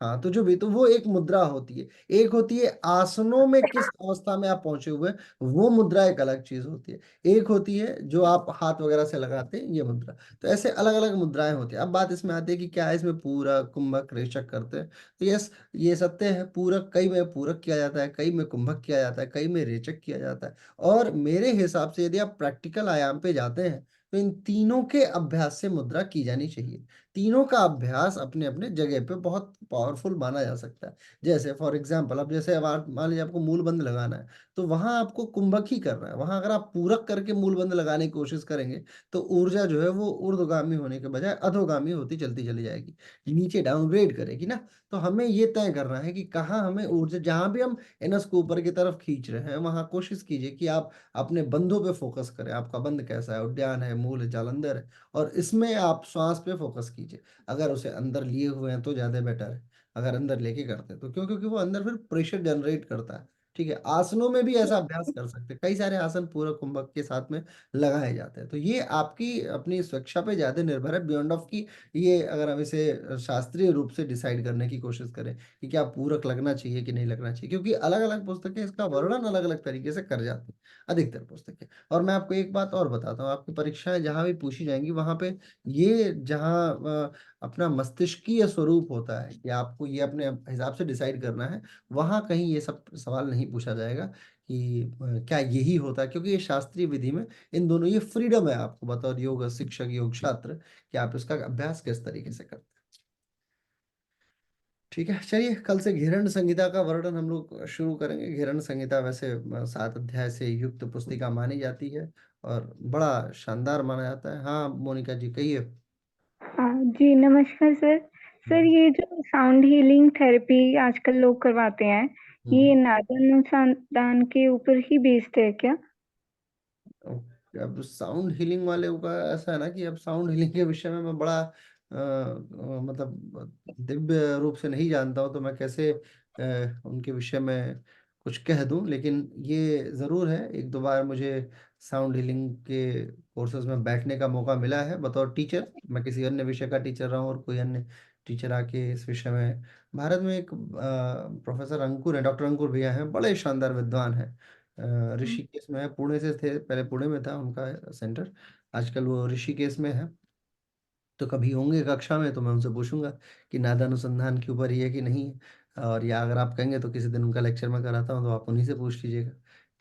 हाँ, तो जो भी, तो वो एक मुद्रा होती है। एक होती है आसनों में किस अवस्था में आप पहुंचे हुए हैं, वो मुद्रा एक अलग चीज होती है। एक होती है जो आप हाथ वगैरह से लगाते हैं, ये मुद्रा। तो ऐसे अलग अलग मुद्राएं होती है। अब बात इसमें आती है कि क्या इसमें पूरक कुंभक रेचक करते हैं, तो यस, ये सत्य है। पूरक, कई में पूरक किया जाता है, कई में कुंभक किया जाता है, कई में रेचक किया जाता है। और मेरे हिसाब से यदि आप प्रैक्टिकल आयाम पे जाते हैं तो इन तीनों के अभ्यास से मुद्रा की जानी चाहिए। तीनों का अभ्यास अपने अपने जगह पे बहुत पावरफुल माना जा सकता है। जैसे फॉर एग्जांपल, अब जैसे अब मान लीजिए आपको मूल बंद लगाना है, तो वहां आपको कुंभक ही करना है। वहां अगर आप पूरक करके मूल बंद लगाने की कोशिश करेंगे तो ऊर्जा जो है वो ऊर्ध्वगामी होने के बजाय अधोगामी होती चलती चली जाएगी, नीचे डाउनग्रेड करेगी ना। तो हमें ये तय करना है कि कहाँ हमें ऊर्जा, जहां भी हम एनस को ऊपर की तरफ खींच रहे हैं वहां कोशिश कीजिए कि आप अपने बंधों पे फोकस करें। आपका बंध कैसा है? उद्यान है, मूल है, जालंधर है, और इसमें आप श्वास पे फोकस कीजिए। अगर उसे अंदर लिए हुए हैं तो ज्यादा बेटर है। अगर अंदर लेके करते हैं तो क्यों? क्योंकि वो अंदर फिर प्रेशर जनरेट करता है। ठीक है, आसनों में भी ऐसा अभ्यास कर सकते हैं। कई सारे आसन पूरक कुंभक के साथ में लगाए जाते हैं। तो ये आपकी अपनी स्वेच्छा पे ज्यादा निर्भर है, बियॉन्ड ऑफ की। ये अगर हम इसे शास्त्रीय रूप से डिसाइड करने की कोशिश करें कि क्या पूरक लगना चाहिए कि नहीं लगना चाहिए, क्योंकि अलग अलग पुस्तकें इसका वर्णन अलग अलग तरीके से कर जाती हैं, अधिकतर पुस्तकें। और मैं आपको एक बात और बताता हूँ, आपकी परीक्षाएं जहां भी पूछी जाएंगी वहां पे ये जहाँ अपना मस्तिष्कीय स्वरूप होता है कि आपको ये अपने हिसाब से डिसाइड करना है, वहां कहीं ये सब सवाल नहीं पूछा जाएगा कि क्या यही होता है, क्योंकि ये शास्त्रीय विधि में इन दोनों, ये फ्रीडम है आपको बतौर योग शिक्षक, योग छात्र, कि आप इसका अभ्यास किस तरीके से करते हैं। ठीक है, चलिए कल से घिरण संहिता का वर्णन हम लोग शुरू करेंगे। घिरण संहिता वैसे 7 अध्याय से युक्त पुस्तिका मानी जाती है और बड़ा शानदार माना जाता है। हाँ मोनिका जी कहिए। जी नमस्कार सर। सर हम्म। ये जो साउंड हीलिंग थेरेपी आजकल लोग करवाते हैं, ये नादन अनुसंधान के ऊपर ही बेस्ड है क्या? अब साउंड हीलिंग वाले का ऐसा है ना कि अब साउंड हीलिंग के विषय में मैं बड़ा मतलब दिव्य रूप से नहीं जानता हूँ, तो मैं कैसे उनके विषय में कुछ कह दूं। लेकिन ये ज़रूर है, एक दो बार मुझे साउंड हीलिंग के कोर्सेज में बैठने का मौका मिला है बतौर टीचर। मैं किसी अन्य विषय का टीचर रहा हूँ और कोई अन्य टीचर आके इस विषय में, भारत में एक प्रोफेसर अंकुर है, डॉक्टर अंकुर भैया हैं, बड़े शानदार विद्वान हैं। ऋषिकेश में है, पुणे से थे, पहले पुणे में था उनका सेंटर, आजकल वो ऋषिकेश में है। तो कभी होंगे कक्षा में तो मैं उनसे पूछूंगा कि नादा अनुसंधान के ऊपर ही है कि नहीं है, और या अगर आप कहेंगे तो किसी दिन उनका लेक्चर मैं कराता हूँ, तो आप उन्हीं से पूछ लीजिएगा।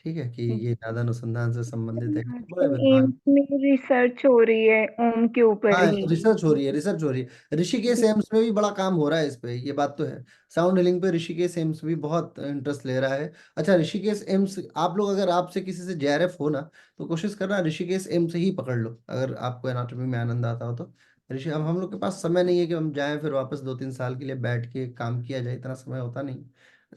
ठीक है कि ये नादा अनुसंधान से संबंधित है, बड़े आजकल विद्वान। एम्स में रिसर्च हो रही है ओम के ऊपर हाँ, ही। रिसर्च हो रही है, रिसर्च हो रही है। ऋषिकेश जी एम्स में भी बड़ा काम हो रहा है इस पे, ये बात तो है। साउंड हीलिंग पे ऋषिकेश एम्स भी बहुत इंटरेस्ट ले रहा है। अच्छा, ऋषिकेश एम्स, आप लोग अगर आपसे किसी से जेआरएफ हो ना, तो कोशिश करना ऋषिकेश एम्स ही पकड़ लो, अगर आपको एनाटॉमी में आनंद आता हो तो। ऋषि, अब हम लोग के पास समय नहीं है कि हम जाएं फिर वापस 2-3 साल के लिए बैठ के काम किया जाए, इतना समय होता नहीं।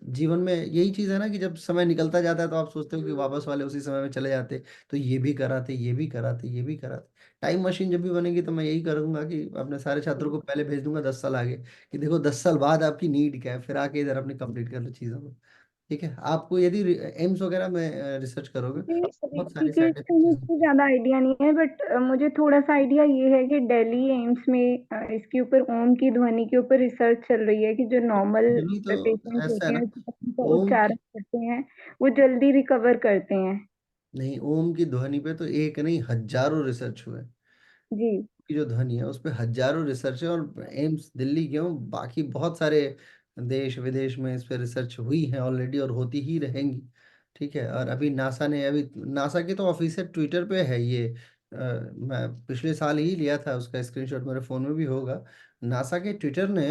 जीवन में यही चीज है ना कि जब समय निकलता जाता है तो आप सोचते हो कि वापस वाले उसी समय में चले जाते, तो ये भी कराते, ये भी कराते, ये भी कराते। टाइम मशीन जब भी बनेगी तो मैं यही करूंगा कि अपने सारे छात्रों को पहले भेज दूंगा 10 साल आगे, कि देखो 10 साल बाद आपकी नीड क्या है, फिर आके इधर अपनी कंप्लीट कर लो चीज़ों को। ठीक है, आपको यदि एम्स वगैरह में रिसर्च करोगे तो बहुत सारी ऋषिकेश का साइंटिफिक चीजें। मुझे ज्यादा आइडिया नहीं है, बट मुझे थोड़ा सा आइडिया ये है कि दिल्ली एम्स में इसके ऊपर ओम की ध्वनि के ऊपर रिसर्च चल रही है कि जो नॉर्मल नहीं तो पेशेंट ऐसा है होते ना, हैं जो उनका ओम उच्चारण की, करते हैं वो जल्दी रिकवर करते हैं। नहीं, ओम की ध्वनि पे तो एक नहीं हजारों रिसर्च हुए। जी की जो ध्वनि है उस पर हजारों रिसर्च है, और एम्स दिल्ली क्यों, बाकी बहुत सारे देश विदेश में इस पर रिसर्च हुई है ऑलरेडी और होती ही रहेंगी। ठीक है, और अभी नासा ने, अभी नासा की तो ऑफिशियल ट्विटर पे है ये, मैं पिछले साल ही लिया था उसका स्क्रीनशॉट, मेरे फ़ोन में भी होगा। नासा के ट्विटर ने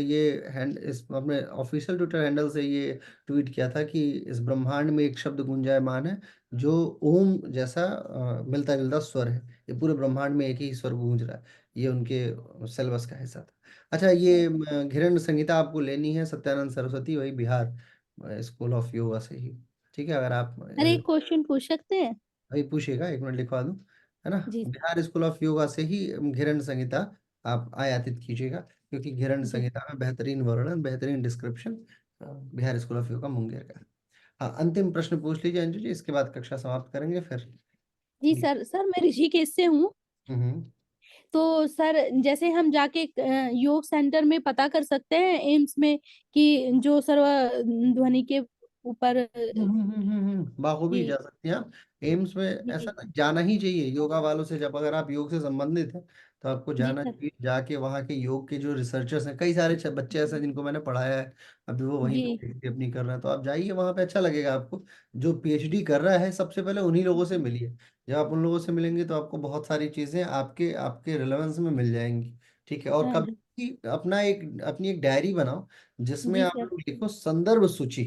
ये हैंड इस अपने ऑफिशियल ट्विटर हैंडल से ये ट्वीट किया था कि इस ब्रह्मांड में एक शब्द गुंजायमान है जो ओम जैसा मिलता जुलता स्वर है। ये पूरे ब्रह्मांड में एक ही स्वर गूंज रहा है। ये उनके सिलेबस का हिस्सा था। अच्छा, ये घिरण्य संहिता आपको लेनी है सत्यानंद सरस्वती, वही बिहार स्कूल ऑफ योगा से ही। ठीक है, अगर आप अरे एक क्वेश्चन पूछ सकते हैं? अभी पूछिएगा, एक मिनट लिखवा दूं, है ना। जी बिहार स्कूल ऑफ योगा से ही घिरण्य संहिता आप आयातित कीजिएगा, क्योंकि घिरण्य जी संहिता में बेहतरीन वर्णन, बेहतरीन description Bihar school of yoga Munger का है। हाँ, अंतिम प्रश्न पूछ लीजिए अंजू जी, इसके बाद कक्षा समाप्त करेंगे फिर। जी सर, मैं ऋषिकेश से हूँ। हम्म। तो सर, जैसे हम जाके योग सेंटर में पता कर सकते हैं एम्स में कि जो सर्व ध्वनि के ऊपर बाखूबी जा कि सकते हैं आप एम्स में। जी ऐसा ना, जाना ही चाहिए योगा वालों से, जब अगर आप योग से संबंधित हैं तो आपको जी जाना सर चाहिए। जाके वहाँ के योग के जो रिसर्चर्स हैं, कई सारे बच्चे ऐसे हैं जिनको मैंने पढ़ाया है, अभी वो वहीं जी पे PhD अपनी कर रहे हैं, तो आप जाइए वहाँ पे, अच्छा लगेगा आपको। जो PhD कर रहा है सबसे पहले उन्हीं लोगों से मिलिए। जब आप उन लोगों से मिलेंगे तो आपको बहुत सारी चीजें आपके आपके रिलेवेंस में मिल जाएंगी। ठीक है, और हाँ जी कभी अपनी एक डायरी बनाओ जिसमें जी आप सर लोग लिखो संदर्भ सूची,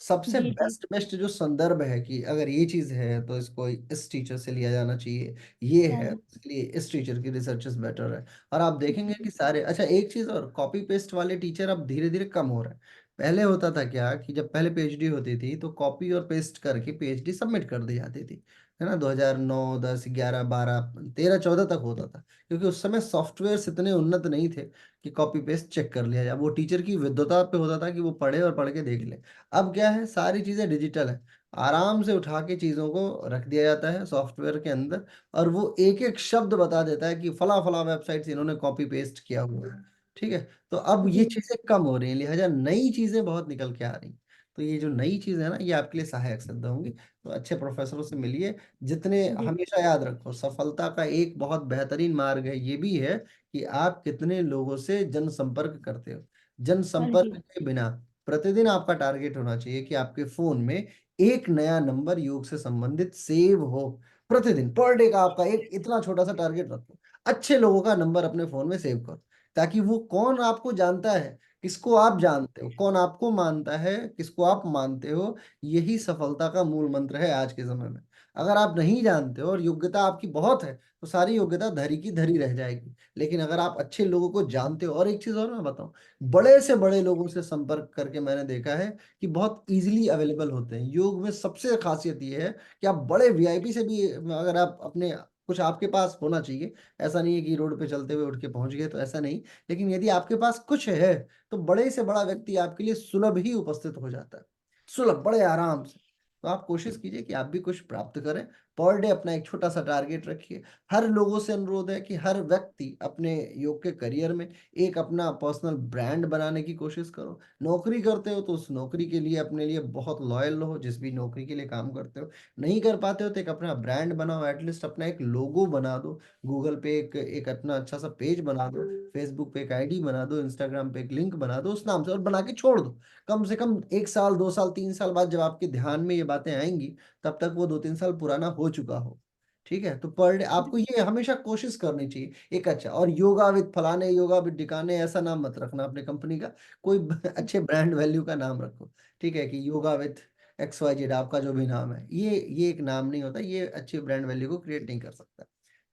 सबसे जी जी बेस्ट बेस्ट जो संदर्भ है कि अगर ये चीज है तो इसको इस टीचर से लिया जाना चाहिए, ये हाँ है जी इसलिए इस टीचर की रिसर्चेस बेटर है। और आप देखेंगे कि सारे, अच्छा एक चीज और, कॉपी पेस्ट वाले टीचर अब धीरे धीरे कम हो रहे हैं। पहले होता था क्या कि जब पहले PhD होती थी तो कॉपी और पेस्ट करके PhD सबमिट कर दी जाती थी, है ना। 2009 10 11 12 13 14 तक होता था, क्योंकि उस समय सॉफ्टवेयर इतने उन्नत नहीं थे कि कॉपी पेस्ट चेक कर लिया जाए। वो टीचर की विद्वता पे होता था कि वो पढ़े और पढ़ के देख ले। अब क्या है, सारी चीजें डिजिटल है, आराम से उठा के चीजों को रख दिया जाता है सॉफ्टवेयर के अंदर, और वो एक एक शब्द बता देता है कि फला फला वेबसाइट से इन्होंने कॉपी पेस्ट किया हुआ है। ठीक है, तो अब ये जी चीजें कम हो रही हैं, लिहाजा नई चीजें बहुत निकल के आ रही हैं। तो ये जो नई चीजें है ना, ये आपके लिए सहायक सिद्ध होंगी। तो अच्छे प्रोफेसरों से मिलिए, जितने, जी हमेशा याद रखो, सफलता का एक बहुत बेहतरीन मार्ग है ये भी है कि आप कितने लोगों से जनसंपर्क करते हो। हाँ जनसंपर्क जी के बिना प्रतिदिन आपका टारगेट होना चाहिए कि आपके फोन में एक नया नंबर योग से संबंधित सेव हो। प्रतिदिन पर डे का आपका एक इतना छोटा सा टारगेट रखो, अच्छे लोगों का नंबर अपने फोन में सेव करो, ताकि वो कौन आपको जानता है, किसको आप जानते हो, कौन आपको मानता है, किसको आप मानते हो, यही सफलता का मूल मंत्र है आज के समय में। अगर आप नहीं जानते हो और योग्यता आपकी बहुत है तो सारी योग्यता धरी की धरी रह जाएगी। लेकिन अगर आप अच्छे लोगों को जानते हो, और एक चीज और मैं बताऊं, बड़े से बड़े लोगों से संपर्क करके मैंने देखा है कि बहुत इजीली अवेलेबल होते हैं। योग में सबसे खासियत ये है कि आप बड़े वीआईपी से भी, अगर आप अपने कुछ आपके पास होना चाहिए, ऐसा नहीं है कि रोड पे चलते हुए उठ के पहुंच गए, तो ऐसा नहीं, लेकिन यदि आपके पास कुछ है तो बड़े से बड़ा व्यक्ति आपके लिए सुलभ ही उपस्थित हो जाता है, सुलभ, बड़े आराम से। तो आप कोशिश कीजिए कि आप भी कुछ प्राप्त करें। पर डे अपना एक छोटा सा टारगेट रखिए। हर लोगों से अनुरोध है कि हर व्यक्ति अपने योग के करियर में एक अपना पर्सनल ब्रांड बनाने की कोशिश करो। नौकरी करते हो तो उस नौकरी के लिए अपने लिए बहुत लॉयल रहो, जिस भी नौकरी के लिए काम करते हो। नहीं कर पाते हो तो एक अपना ब्रांड बनाओ, एटलीस्ट अपना एक लोगो बना दो। गूगल पे एक अपना अच्छा सा पेज बना दो, फेसबुक पे एक आईडी बना दो, इंस्टाग्राम पे एक लिंक बना दो उस नाम से, और बना के छोड़ दो। कम से कम 1 साल 2 साल 3 साल बाद जब आपके ध्यान में ये बातें आएंगी, तब तक वो 2-3 साल पुराना हो चुका हो। ठीक है, तो पर डे आपको ये हमेशा कोशिश करनी चाहिए एक अच्छा। और योगा विद फलाने, योगा विद ढिकाने, ऐसा नाम मत रखना अपने कंपनी का, कोई अच्छे ब्रांड वैल्यू का नाम रखो। ठीक है, कि योगा विद XYZ आपका जो भी नाम है, ये एक नाम नहीं होता, ये अच्छी ब्रांड वैल्यू को क्रिएट नहीं कर सकता।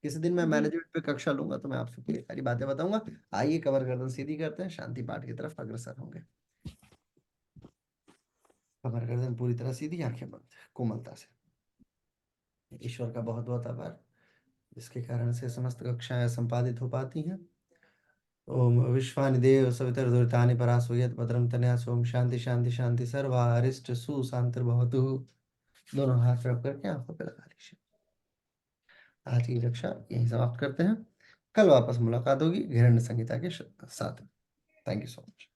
किसी दिन मैं जी मैनेजमेंट पे कक्षा लूंगा तो मैं आपसे ये सारी बातें बताऊंगा। आइए कमर गर्दन सीधी करते हैं, शांति पाठ की तरफ अग्रसर होंगे। कमर गर्दन पूरी तरह सीधी, आंखें बंद, कोमलता से। ईश्वर का बहुत बहुत आभार, जिसके कारण से समस्त कक्षाएं संपादित हो पाती हैं। ओम विश्वानि देव सवितर्दुरितानि परासूयत भद्रं तनया सोम शांति शांति शांति सर्वा अरिष्ट सुशांतिर्भवतु। दोनों हाथ रख करके आंखों पे लगा लीजिए। आज की कक्षा यहीं समाप्त करते हैं। कल वापस मुलाकात होगी हिरण्य संहिता के साथ। Thank you so much.